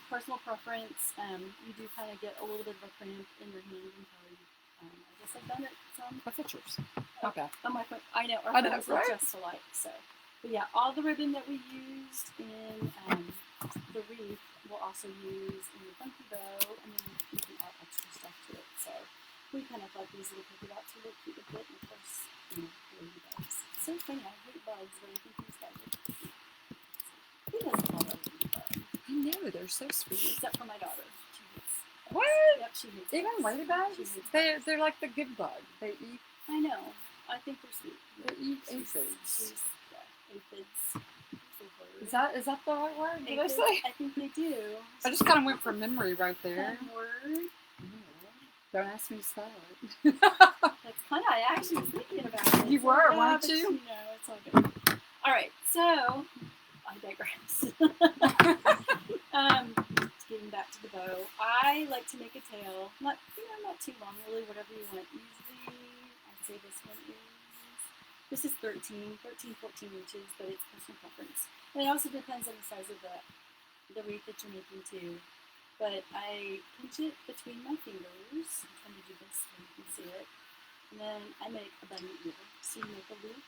personal preference. You do kind of get a little bit of a cramp in your hand until you, I guess I've done it some. Look at yours. Okay. Oh my, I know, our phones look just alike, so. But yeah, all the ribbon that we used in the wreath we'll also use in the Funky Bow, and then we can add extra stuff to it, so. We kind of thought these little polka dots would look cute with it, and of course, ladybugs. It's so funny, I hate bugs, but I think these guys are cute. Who doesn't love a ladybug? I know, they're so sweet. Except for my daughter. She hates bugs. What? Yep, she hates Even bugs. ladybugs? They're like the good bug. They eat. I know. I think they're sweet. They eat aphids. Aphids. Is that the right word? Did I Aphids, say? I think they do. I just kind of went from memory right there. Fun word. Don't ask me to spell it. That's kind of, I actually was thinking about it. You were, weren't you? It's all good. All right, so I digress. Getting back to the bow, I like to make a tail. Not too long, really. Whatever you want. Usually, I'd say this one is This is 13, 14 inches, but it's personal preference. And it also depends on the size of the wreath that you're making too. But I pinch it between my fingers. I'm trying to do this so you can see it. And then I make a bunny ear. So you make a loop.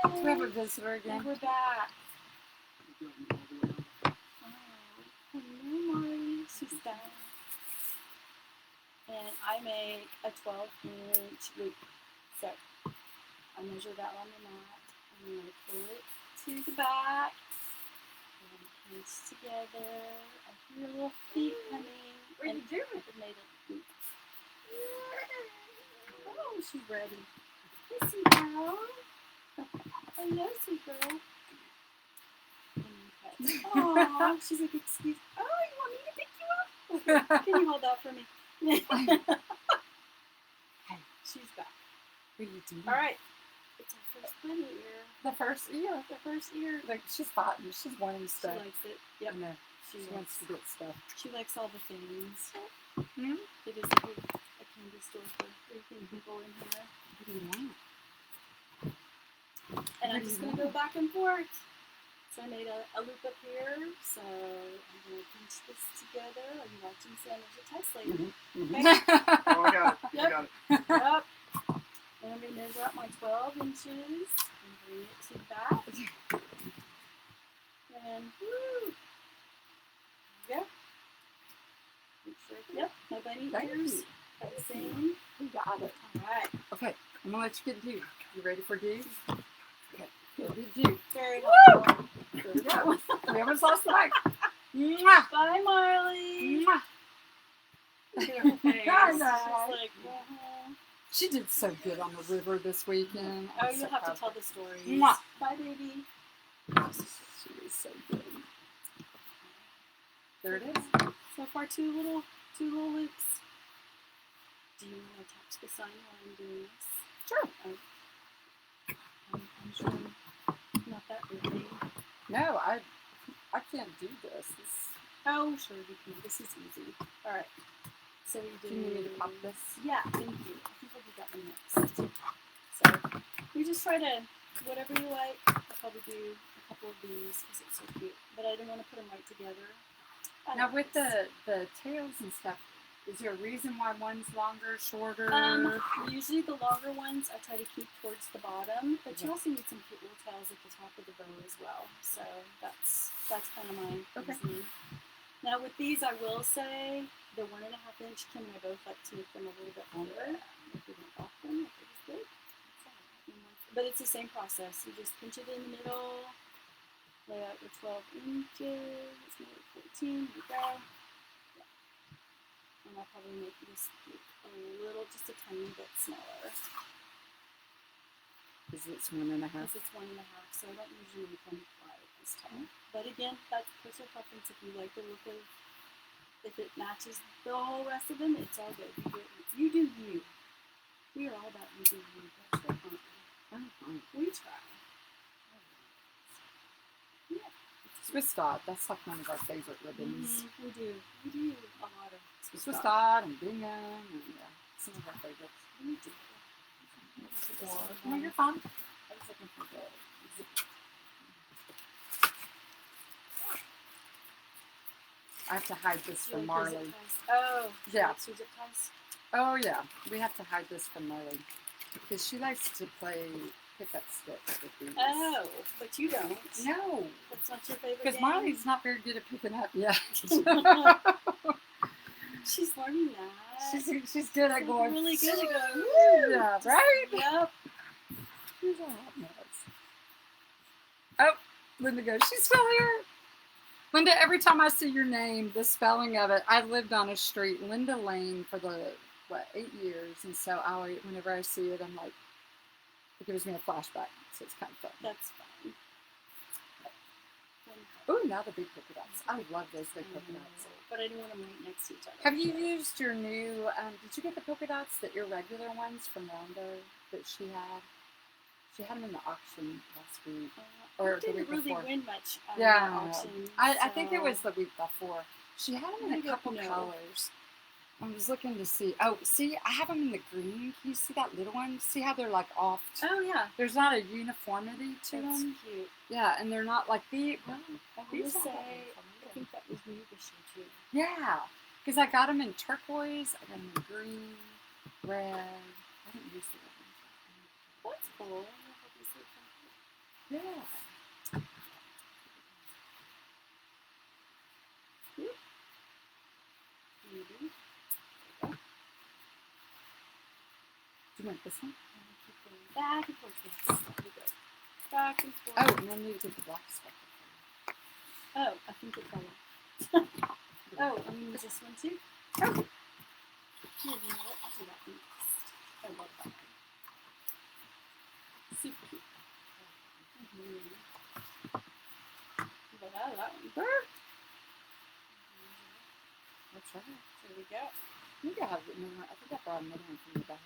Do we have a visitor again? And we're back. Oh, hello, Marty. She's back. And I make a 12-inch loop. So I measure that on the mat. I'm going to pull it to the back. And pinch together. I hear little feet coming. What are you doing? I made a loop. Oh, she's ready. Kissy girl. Hello, sweet girl. Oh, she's like, excuse. Oh, you want me to pick you up? Can you hold that for me? She's back. What are you doing? All right. It's our first bunny ear. The first ear. The first ear. Like she's fighting. She's wanting stuff. She likes it. Yep. No, she wants to get stuff. She likes all the things. Hmm? It is a candy store for everything people in here. What do you want? And I'm just going to go back and forth. So I made a loop up here. So I'm going to pinch this together. Are you watching Sanders or Test Lady? Okay. Oh, I got it. Yep. I got it. Yep. And I'm going to measure out my 12 inches and bring it to the back. And woo! There you go. Make sure. Yep. My bunny Thank ears you. are the same. We got it. All right. Okay, I'm gonna let you get do. You ready for do? Okay, go do. Very Woo! helpful. There we go. We almost lost the mic. Mwah! Bye, Marley. Mwah! Look at her face. I She's know. like, She did so good on the river this weekend. oh, I'm you'll so have proud to tell of the story. Mwah. Bye, baby. her. She was so good. There it is. So far, two little loops. Do you want to touch the sign while I'm doing this? Sure. I'm sure I'm not that early. No, I can't do this. Oh, sure you can. This is easy. All right. So we do. Do you need me to pop this? Yeah, thank you. I think I'll do that one next. So we just try to, whatever you like. I'll probably do a couple of these because it's so cute. But I didn't want to put them right together. Now with the tails and stuff, is there a reason why one's longer, shorter? Usually the longer ones I try to keep towards the bottom, but you also need some cute little tails at the top of the bow as well. So that's kind of my reasoning. Now with these, I will say the 1.5 inch Kim and I both like to make them a little bit longer. If you don't off them, if it's good. But it's the same process. You just pinch it in the middle, lay out your 12 inches, maybe 14. Here you go. And I'll probably make this a little, just a tiny bit smaller. Because it's 1.5. Because it's 1.5, so I don't usually make them quite as tall. But again, that's personal preference. If you like the look of, if it matches the whole rest of them, it's all good. You do you. We are all about you do you. We try. Yeah. Swiss dot. That's like one of our favorite ribbons. We do a lot of Swiss dot and gingham and some of our favorites. We do. No, you're fine. I was looking for the zip. I have to hide this from Marley. Oh, yeah. Your zip ties? Oh yeah, we have to hide this from Marley because she likes to play pickup sticks with these. Oh, but you don't. No, That's not your favorite. because Marley's not very good at picking up yet. She's learning that. She's good at going. Really good at going. Woo! Yeah, right. Yep. She's a hot mess. Oh, Linda goes. She's still here. Linda, every time I see your name, the spelling of it, I lived on a street, Linda Lane, for the 8 years, and so whenever I see it, I'm like, it gives me a flashback. So it's kind of fun. That's fun. Oh, now the big polka dots. I love those big polka dots. But I didn't want them right next to each other. Have you used your new, did you get the polka dots, the irregular ones from Rondo that she had? She had them in the auction last week. Or I didn't really win much at the auction. I think it was the week before. She had them in a couple no. colors. I was looking to see. Oh, see, I have them in the green. Can you see that little one? See how they're like off? Oh yeah. There's not a uniformity to That's them. cute. Yeah, and they're not like the. Well, I will say, I think that was new this year too. Yeah, because I got them in turquoise. I got them in green, red. I didn't use the red ones. That's cool. Yeah. Maybe. Do you want this one? Back and forth. Yes. There we go. Back and forth. Oh, and then you did the black stuff. Oh, I think it fell off. Oh, I'm going to use this one too. Oh. Yeah, you know what? I'll do that one next. I love that one. Super cute. But I love that one. That's right. There we go. I think I have another. I think I brought another one from the back.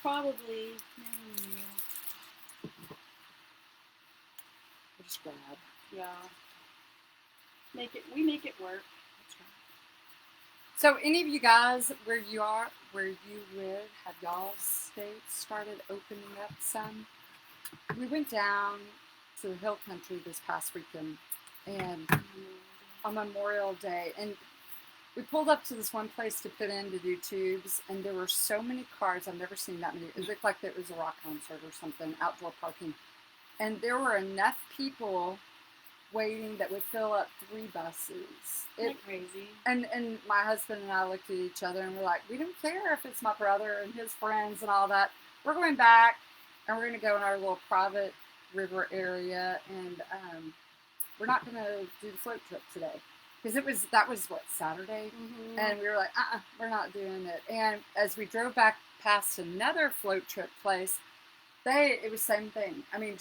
Probably. We'll just grab. Yeah. We make it work. That's right. So, any of you guys where you live, have y'all's states started opening up some? We went down to the hill country this past weekend, and on Memorial Day, and we pulled up to this one place to put in to do tubes, and there were so many cars. I've never seen that many. It looked like it was a rock concert or something, outdoor parking. And there were enough people waiting that would fill up 3 buses. Isn't that crazy? And my husband and I looked at each other and we're like, we don't care if it's my brother and his friends and all that. We're going back, and we're going to go in our little private river area, and we're not going to do the float trip today. Because that was what, Saturday? Mm-hmm. And we were like, we're not doing it. And as we drove back past another float trip place, it was the same thing. I mean,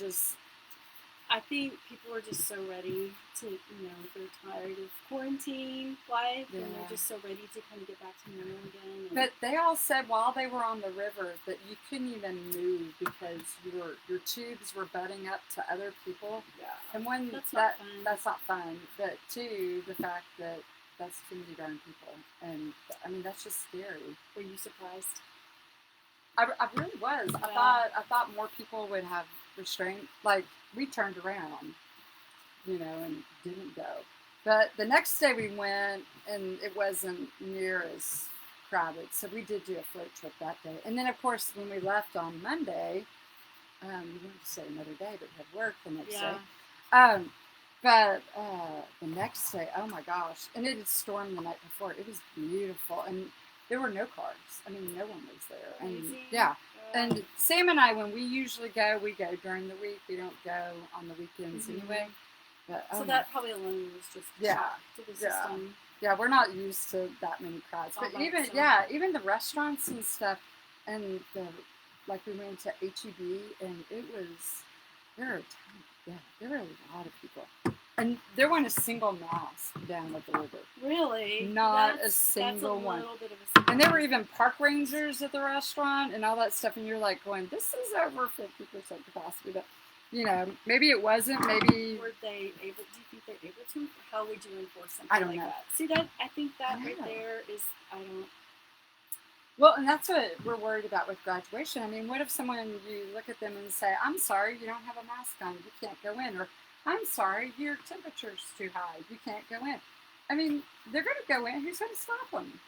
I think people are just so ready to, they're tired of quarantine life, and they're just so ready to kind of get back to normal again. But they all said while they were on the river that you couldn't even move because your tubes were butting up to other people. Yeah. And one, that's not fun. But two, the fact that that's too many darn people. And, I mean, that's just scary. Were you surprised? I really was. Yeah. I thought more people would have restraint. Like, we turned around, and didn't go. But the next day we went, and it wasn't near as crowded. So we did do a float trip that day. And then, of course, when we left on Monday, we wanted to stay another day, but we had work the next day. But the next day, oh my gosh. And it had stormed the night before. It was beautiful. And there were no cars. I mean, no one was there. And yeah. And Sam and I, when we usually go, we go during the week. We don't go on the weekends anyway. But, so that probably alone was just shock to the system. Yeah, we're not used to that many crowds. But even the restaurants and stuff, and like we went to H-E-B, and there were a lot of people. And there wasn't a single mask down at the river. Really? Not a single one. And there were even park rangers at the restaurant and all that stuff. And you're like going, this is over 50% capacity. But, maybe it wasn't. Maybe. Were they able? Do you think they're able to? How would you enforce something I don't like know. that? See, I think that right there is, Well, and that's what we're worried about with graduation. I mean, what if you look at them and say, I'm sorry, you don't have a mask on. You can't go in. Or, I'm sorry, your temperature's too high. You can't go in. I mean, they're going to go in. Who's going to stop them?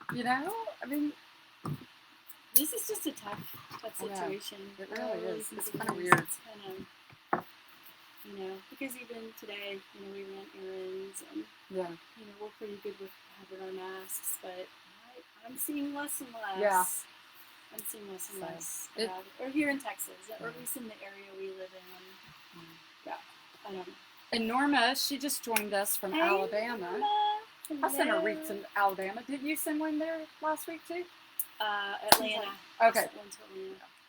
I mean, this is just a tough situation. It really is. It's kind of weird. It's kind of, because even today, we ran errands and, we're pretty good with having our masks, but I'm seeing less and less. Yeah. I'm seeing less and less. Or here in Texas, or at least in the area we live in. Yeah, I don't know. And Norma, she just joined us from Alabama. Norma. I sent her wreaths in Alabama. Didn't you send one there last week too? Atlanta. Okay.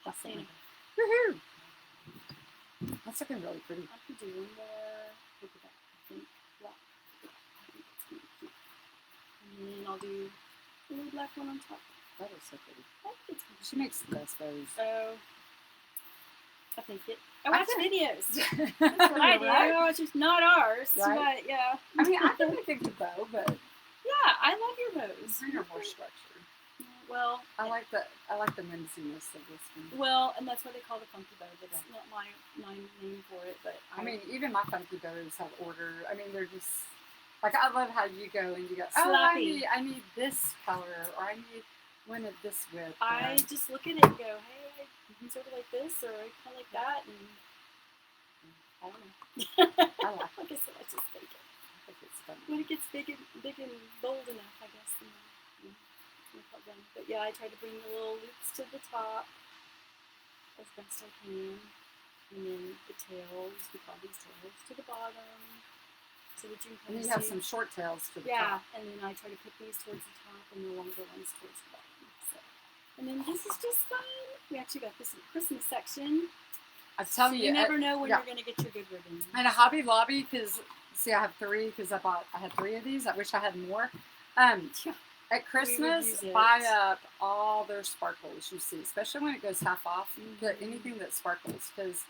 Atlanta. Woohoo! That's looking really pretty. I could do one more. Look at that. I think black. I think it's going to be cute. And then I'll do a little black one on top. That is so pretty. I think it's She makes the best bows. So, I think it. I watch videos. That's what I do. It's just not ours. Right? But, yeah. I mean, I think I think the bow, but... Yeah, I love your bows. Mine are more structured. Well, I like the whimsiness of this one. Well, and that's why they call it a funky bow. That's not my name for it, but I mean, even my funky bows have order. I mean, they're just like, I love how you go and you go, oh, I need this color, or I need one of this width. I just look at it and go, hey, I sort of like this, or I kind of like that, and I don't know. Like I said, I just think it. I think it's fun. When it gets big and bold enough, I guess. Then, but yeah, I try to bring the little loops to the top as best I can, and then the tails, we call these tails, to the bottom, so that you can and you have some short tails to the top. Yeah, and then I try to put these towards the top and the longer ones towards the bottom. So, and then this is just fun. We actually got this in the Christmas section. I'm telling you, you never know when you're going to get your good ribbon. And a Hobby Lobby, because see, I have 3 because I had 3 of these. I wish I had more. At Christmas, buy up all their sparkles you see, especially when it goes half off. Get anything that sparkles, because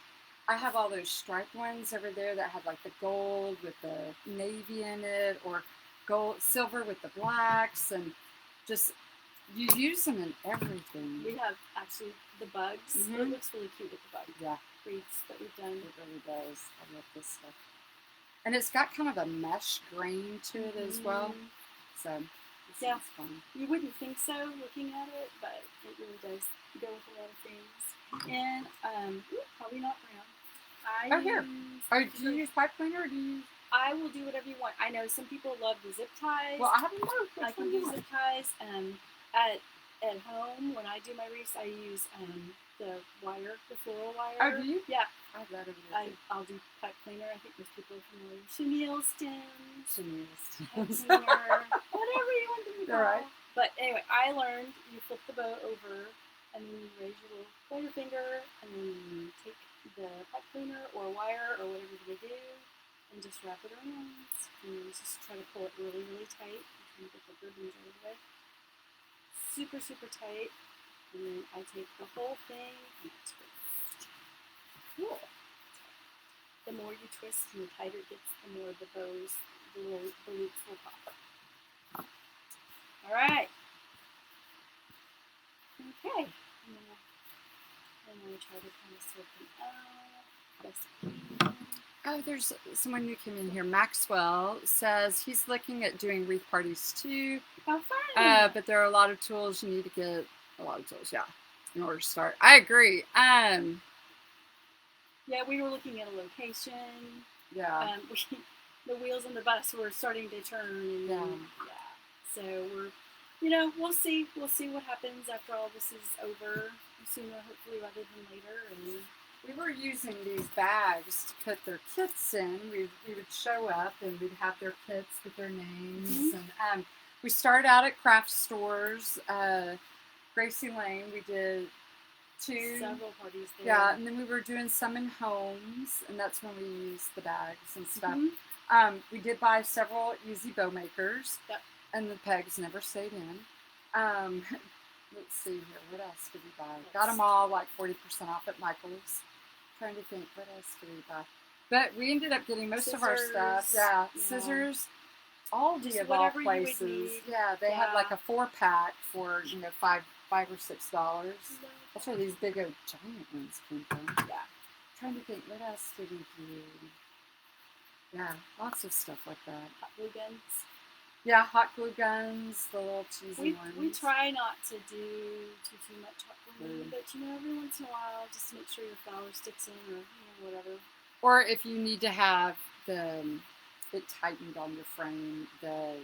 I have all those striped ones over there that have like the gold with the navy in it, or gold, silver with the blacks, and just you use them in everything. We have actually the bugs. It looks really cute with the bug wreaths that we've done. It really does. I love this stuff, and it's got kind of a mesh grain to it as well. So. Yeah, you wouldn't think so looking at it, but it really does go with a lot of things. And probably not brown. Do you use pipe cleaner, or do you? I will do whatever you want. I know some people love the zip ties. Well, I haven't known. I can use zip ties. At home, when I do my wreaths, I use the wire, the floral wire. Oh, do you? Yeah. I have that over there. I'll do pipe cleaner. I think most people are familiar. Chenille stems. Chenille stems. Whatever you want them to call. Right. But anyway, I learned you flip the bow over, and then you raise your little pointer finger, and then you take the pipe cleaner or wire or whatever you're going to do, and just wrap it around. And then just try to pull it really, really tight. I'm trying to get the ribbons out of the way. Super, super tight. And then I take the whole thing and I twist. Cool. The more you twist and the tighter it gets, the more the bows, the loops will pop. All right. Okay. And I try to kind of sort them out. Best I can. Oh, there's someone who came in here. Maxwell says he's looking at doing wreath parties too. How fun! But there are a lot of tools. You need to get a lot of tools, in order to start. I agree. Yeah, we were looking at a location. Yeah. The wheels on the bus were starting to turn. And, So we'll see. We'll see what happens after all this is over. Sooner, hopefully, rather than later. And we were using these bags to put their kits in. We would show up and we'd have their kits with their names. And we started out at craft stores. Gracie Lane, we did 2. Several parties there. Yeah, and then we were doing some in homes, and that's when we used the bags and stuff. We did buy several easy bow makers, and the pegs never stayed in. Let's see here, what else did we buy? Got them all like 40% off at Michael's. Trying to think, what else did we buy? But we ended up getting most of our stuff. Yeah, scissors. Aldi of all places. Yeah, they had like a 4-pack for $5 or $6. That's where these big old giant ones came from. Yeah. Trying to think, what else did we do? Yeah, lots of stuff like that. Hot glue guns. Yeah, hot glue guns, the little cheesy ones. We try not to do too much hot glue, but every once in a while, just to make sure your flower sticks in, or whatever. Or if you need to have it tightened on your frame, the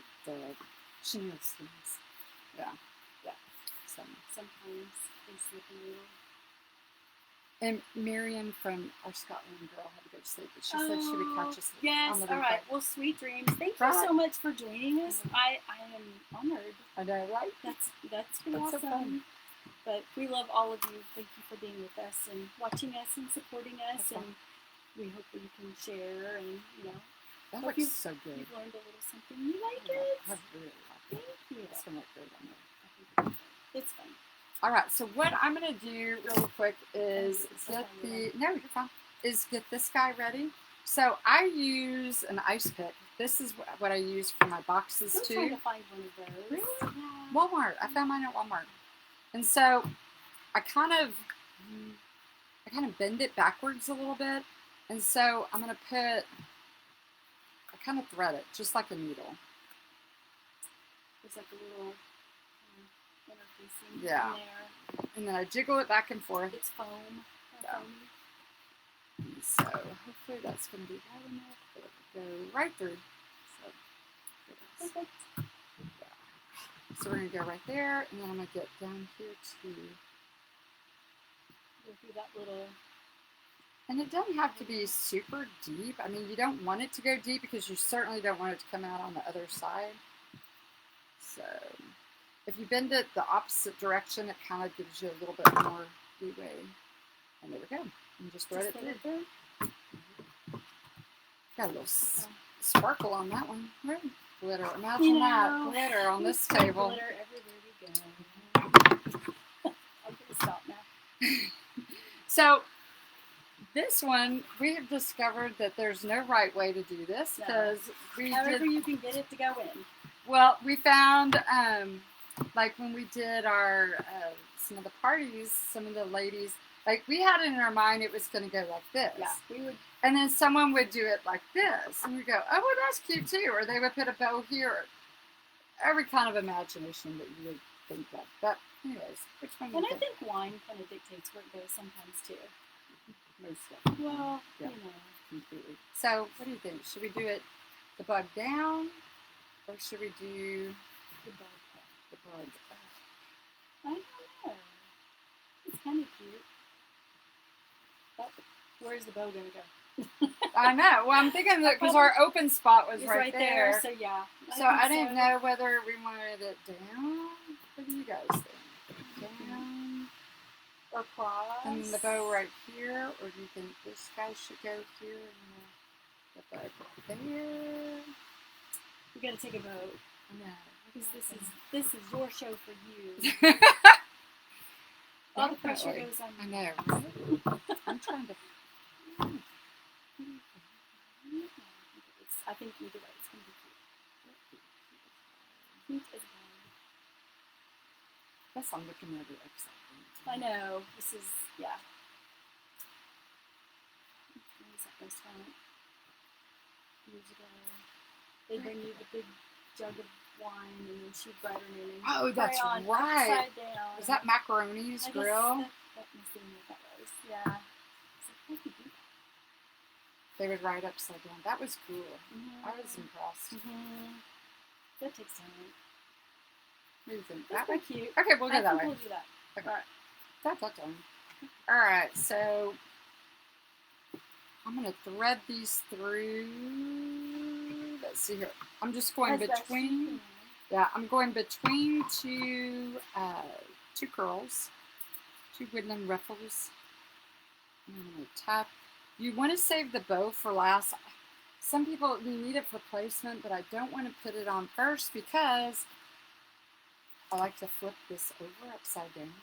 chenille stems. Yeah. Sometimes they slip a little. And Miriam from our Scotland girl had to go to sleep, but she said she would catch us yes, on the all right. Well, sweet dreams. Thank you so much for joining us. I am honored. I know, right? That's awesome. So fun. But we love all of you. Thank you for being with us and watching us and supporting us. That's and we hope that you can share and that looks so good. You've learned a little something. You like it? I really like it. Thank you. It's gonna look good on there. It's fun. All right, so what I'm going to do really quick is get this guy ready. So I use an ice pick this is what I use for my boxes I'm too. trying to find one of those. Really? Yeah. Walmart. I found mine at Walmart. And so I kind of bend it backwards a little bit. And so I'm going to I kind of thread it just like a needle. There's like a little interfacing yeah. in there. And then I jiggle it back and forth. It's foam. Yeah. So hopefully that's going to be hard enough that it will go right through. So, perfect. Yeah. So we're going to go right there, and then I'm going to get down here to go through that little. And it doesn't have to be super deep. I mean, you don't want it to go deep because you certainly don't want it to come out on the other side. So if you bend it the opposite direction, it kind of gives you a little bit more leeway. And there we go. And just thread it through. Got a little sparkle on that one. Glitter. Imagine that. Glitter on this table. Glitter everywhere we go. I'm going to stop now. So this one, we have discovered that there's no right way to do this because however you can get it to go in. Well, we found, like when we did our, some of the parties, some of the ladies, like we had it in our mind it was going to go like this. Yeah, we would. And then someone would do it like this. And we go, oh, well, that's cute too. Or they would put a bow here. Every kind of imagination that you would think of. But anyways, which one And I think wine kind of dictates where it goes sometimes too. Most definitely. Well, yeah. you know. Completely. So, what do you think? Should we do it the bug down? Or should we do the bug up? The bug up? I don't know. It's kind of cute. But where's the bow going to go? I know. Well, I'm thinking that because our open spot was right there. So, yeah. So, I didn't know whether we wanted it down. What do you guys think? Down? Or cross? And the bow right here? Or do you think this guy should go here and the bug there? We got to take a vote. No. Because this is your show for you. All the pressure goes on you. I know. Right? I'm trying to. I think either way, it's going to be cute. Cute as well. Guess I'm looking at it upside down. I know. This is, yeah. When was that restaurant? Years ago. They bring you the big jug of wine and then she'd write her name. Oh, that's on, right. Upside down. Was that Macaroni's Grill? That must have been what that was. Yeah. So how could you do that? They would write upside down. That was cool. Mm-hmm. I was impressed. Mm-hmm. That takes time. What do you think? That's that way? Cute. Okay, we'll go that way. We'll do that. Okay. All right. That's done. All right, so I'm going to thread these through. Let's see here. I'm just going between. Yeah, I'm going between two curls, two woodland ruffles. I'm going to tap. You want to save the bow for last. Some people, you need it for placement, but I don't want to put it on first because I like to flip this over upside down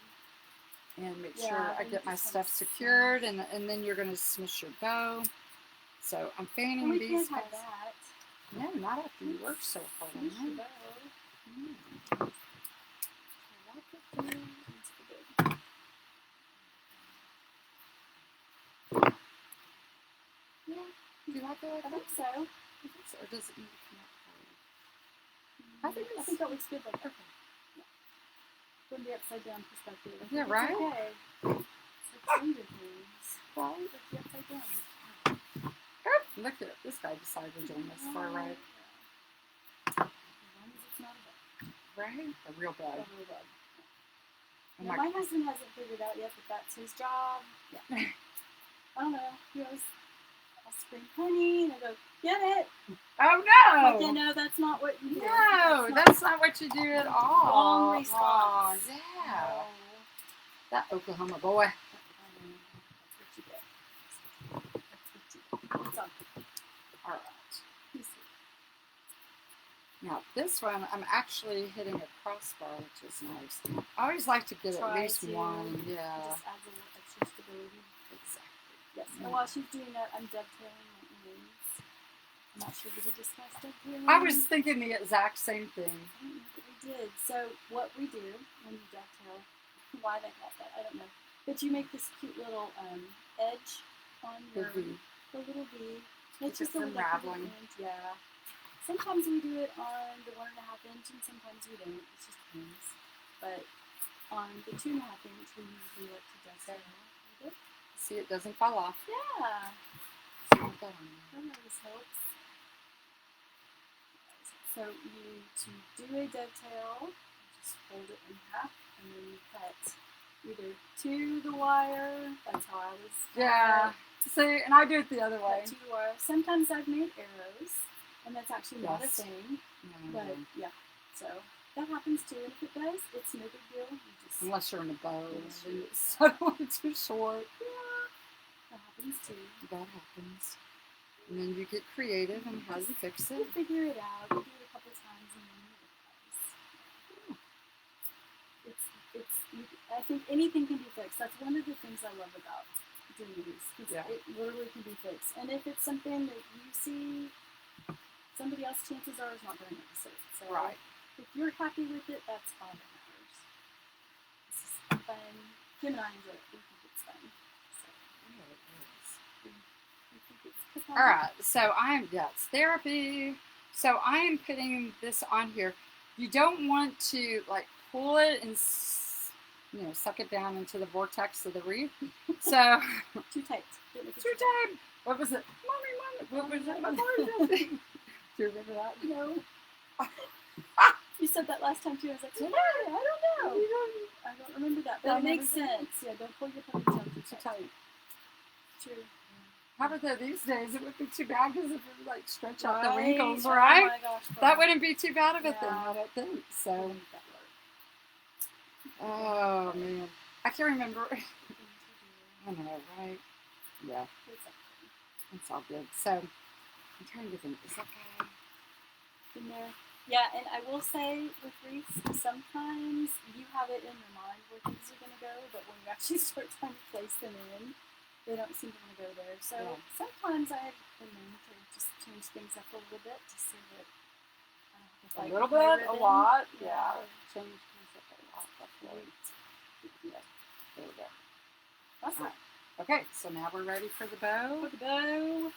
and make sure I get my stuff secured, and then you're going to smush your bow. So I'm fanning we these. Can't have that. No, not after you work so hard on them. Yeah, do you like it like that? I think so. Or does it need to come up higher? I think that looks good like that. Yeah. From the upside down perspective. Yeah, right? Okay. It's like Stranger Things. Right? Like the upside down. Look at it. This guy decided to join us far right. As long as it's not a bug. Right? A real bug. A real bug. Yeah, my husband hasn't figured out yet that that's his job. Yeah. I don't know. He goes, I'll scream, honey, and I go, get it. Oh, no. Like, you know, that's not what you do. No, that's not what you do at all. Wrong response. Yeah. No. That Oklahoma boy. That's what you get. That's what you get. It's on. All right. Now, this one, I'm actually hitting a crossbar, which is nice. I always like to get at least one. Yeah. It just adds a little extra stability. Exactly. Yes. And while she's doing that, I'm dovetailing my ends. I'm not sure, did we discuss dovetailing? I was thinking the exact same thing. I don't know that we did. So what we do when you dovetail, why they call it that, I don't know. But you make this cute little edge on your the little V. It's just a little unraveling. Yeah. Sometimes we do it on the 1.5 inch, and sometimes we don't. It just depends. But on the 2.5 inch, we usually like to dovetail. See, it doesn't fall off. Yeah. See what that on. That always helps. So to do a dovetail, you just fold it in half, and then you cut either to the wire. That's how I was. Yeah. See, and I do it the other way. To the wire. Sometimes I've made arrows, and that's actually not a thing. But yeah, so that happens too. And if it does, it's no big deal. You just unless you're in a bow and it's suddenly too short. Yeah, that happens too. That happens. And then you get creative on how you fix it. You figure it out. You do it a couple times, and then it does. I think anything can be fixed. That's one of the things I love about doing these. It literally can be fixed. And if it's something that you see somebody else, chances are, is not going to notice it. So if you're happy with it, that's all that matters. This is fun. Kim and I enjoy it. We think it's fun. So, all right. So it's therapy. So I am putting this on here. You don't want to pull it and suck it down into the vortex of the wreath. So too tight. Too tight. What was it? Mommy. What was it? Do you remember that? No. You said that last time too. I was like, hey, I don't know. I don't remember that. But it makes sense. Yeah, don't pull your ponytail too tight. True. How about these days? It would be too bad because if it would stretch out the wrinkles, right? Oh my gosh. That wouldn't be too bad of a thing, I don't think. So. Oh man, I can't remember. I know, right? Yeah. It's all good. So I'm trying to think. Is that guy in there? Yeah, and I will say with wreaths, sometimes you have it in your mind where things are going to go, but when you actually start trying to place them in, they don't seem to want to go there. So sometimes I've been known to just change things up a little bit just so that a little bit, a lot, change things up a lot. Yeah, there we go. Awesome. Okay, so now we're ready for the bow. For the bow.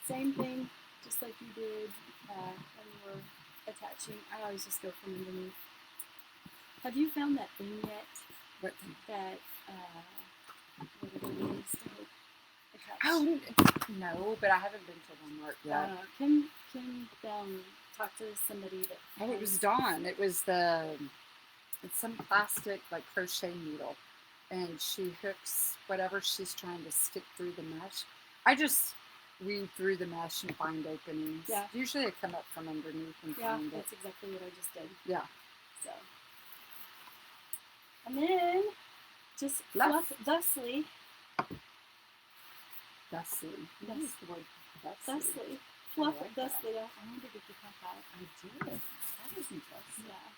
Same thing, just like you did when you were attaching. I always just go from underneath. Have you found that thing yet? What thing? That what it is to attach? Oh no, but I haven't been to Walmart yet. Kim talked to somebody that. Oh, it was Dawn. It was it's some plastic crochet needle, and she hooks whatever she's trying to stick through the mesh. I just weave through the mesh and find openings. Yeah. Usually I come up from underneath and find it. That's exactly what I just did. Yeah. So. And then just fluff thusly. Thusly. That's the word. Thusly. Fluff thusly. I wondered if you caught that. I did. That isn't thusly. Yeah.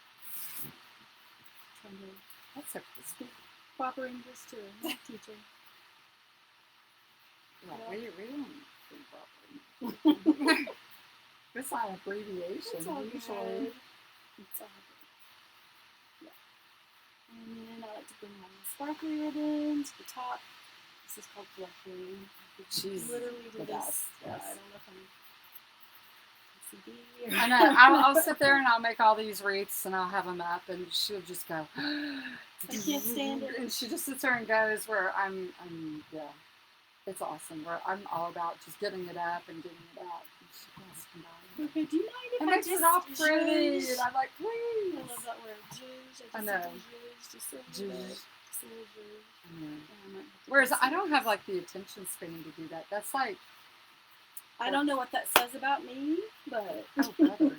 That's a speak proper English to a math teacher. Yeah, we don't speak proper. It's not an abbreviation. It's all usually. Good. It's all good. Yeah. And then I like to bring on the sparkly ribbon to the top. This is called fluffing. She's literally the best. Yes. I don't know if I'm OCD or I know. I'll sit there and I'll make all these wreaths and I'll have them up and she'll just go. I can't stand it. And she just sits there and goes where I'm yeah. It's awesome. I'm all about just getting it up and getting it out. Okay, do you mind if it I makes just it all pretty? zhuzh? And I'm like, please. I love that word, zhuzh. I know. Just a little bit. Just a little zhuzh. Whereas I don't have the attention span to do that. That's I don't know what that says about me, but oh, brother.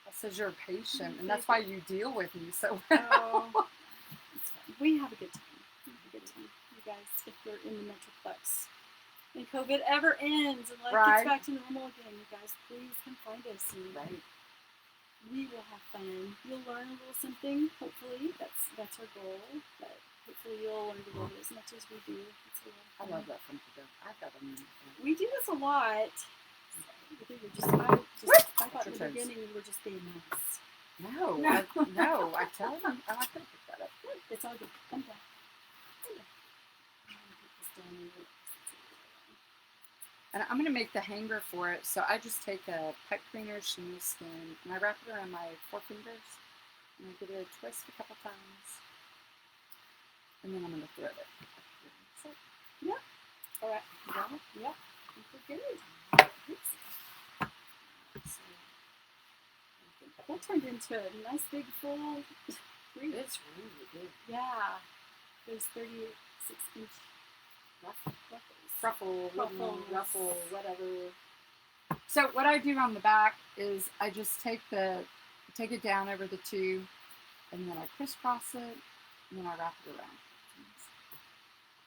That says you're patient, and that's why you deal with me so well. Oh, it's fun. We have a good time. You guys, if you're in the Metroplex and COVID ever ends and life gets back to normal again, you guys, please come find us and we will have fun. You'll learn a little something, hopefully. That's our goal. But hopefully you'll learn to love it as much as we do. I love that from the I've got them. We do this a lot. I thought at the beginning we were just being nice. No, I tell them. I like to pick that up. It's all good. Come down. And I'm going to make the hanger for it, so I just take a pipe cleaner chamois skin, and I wrap it around my forefingers, and I give it a twist a couple times, and then I'm going to thread it. So, yeah. All right. You got it? Yeah. I think we're good. That turned into a nice big full wreath. It's really good. Yeah. Those 36-inch ruffle, whatever. So what I do on the back is I just take it down over the two, and then I crisscross it, and then I wrap it around.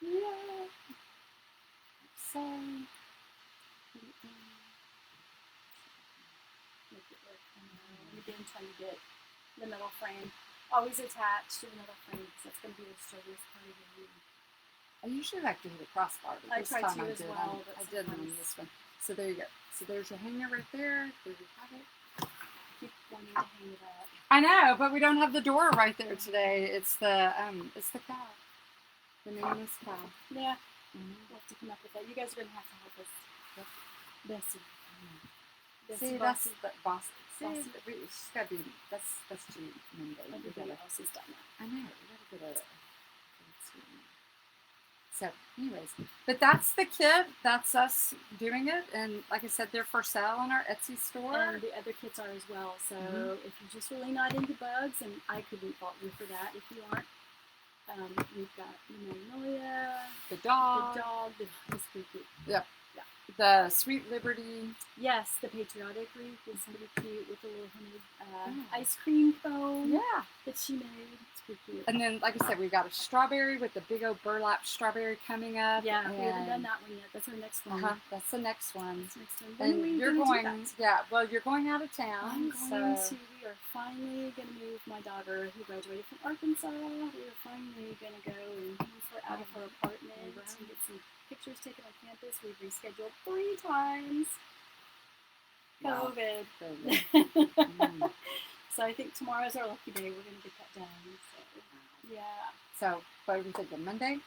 Yeah. So. Again, trying to get the metal frame always attached to the metal frame because that's going to be the strongest part of the room. I usually like to hit a crossbar, but this time I did on this one. So there you go. So there's your hanger right there. There you have it. Keep wanting to hang it up. I know, but we don't have the door right there today. It's the cow. The nameless cow. Yeah. We'll have to come up with that. You guys are going to have to help us. Bessie. See, that's the boss. It's got to be, that's too Monday. Everybody else has done that. I know. We got to get a. So, anyways, but that's the kit. That's us doing it, and like I said, they're for sale on our Etsy store. And the other kits are as well. So if you're just really not into bugs, and I couldn't fault you for that if you aren't. We've got Magnolia, the dog the spooky. Yep. The Sweet Liberty. Yes, the patriotic wreath is pretty cute with the little honey ice cream cone that she made. It's pretty cute. And then, like I said, we've got a strawberry with the big old burlap strawberry coming up. Yeah, we haven't done that one yet. That's our next one. That's the next one. And you're going, you're going out of town. We are finally going to move my daughter who graduated from Arkansas. We are finally going to go and move her out of her apartment and get some pictures taken on campus. We've rescheduled 3 times. COVID. So I think tomorrow's our lucky day. We're going to get that done. So, yeah. So, what are we thinking? Monday?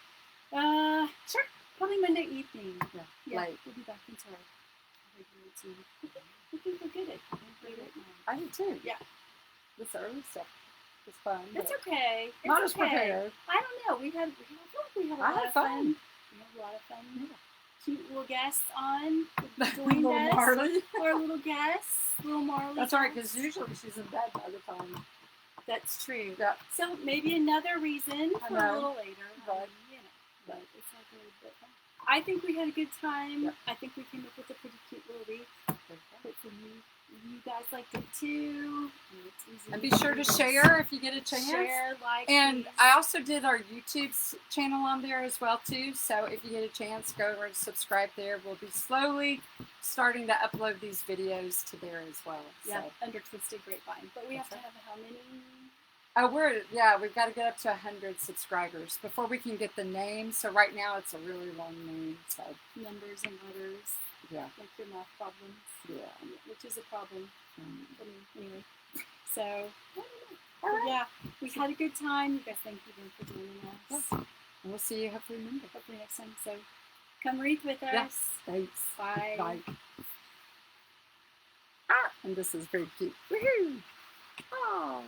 Sure. Probably Monday evening. Yeah. Late. We'll be back into our regular routine. I think we're good at it. I do too. Yeah. This early stuff is fun. It's okay. Not as prepared. I don't know. We had a lot of fun. We had a lot of fun. Yeah. Cute little guests on. Joined little us. Marley. Or little guests. Little Marley. That's right, because usually she's in bed by the time. That's true. Yeah. So maybe another reason for a little later. But, but it's all good. But I think we had a good time. Yep. I think we came up with a pretty cute little wreath. Hopefully you guys liked it too. And be sure to share if you get a chance. Share, like, and please. I also did our YouTube channel on there as well too. So if you get a chance, go over and subscribe there. We'll be slowly starting to upload these videos to there as well. Yeah, so. under Twisted Grapevine. But we have to have how many? Oh, we've got to get up to 100 subscribers before we can get the name. So right now it's a really long name. So numbers and letters. Yeah. Like your math problems. Yeah. Which is a problem for me anyway. So, yeah, we had a good time. You guys, thank you again for joining us. Yeah. And we'll see you hopefully Monday. Hopefully next time. So, come wreath with us. Yes. Thanks. Bye. Bye. And this is very cute. Woohoo! Oh.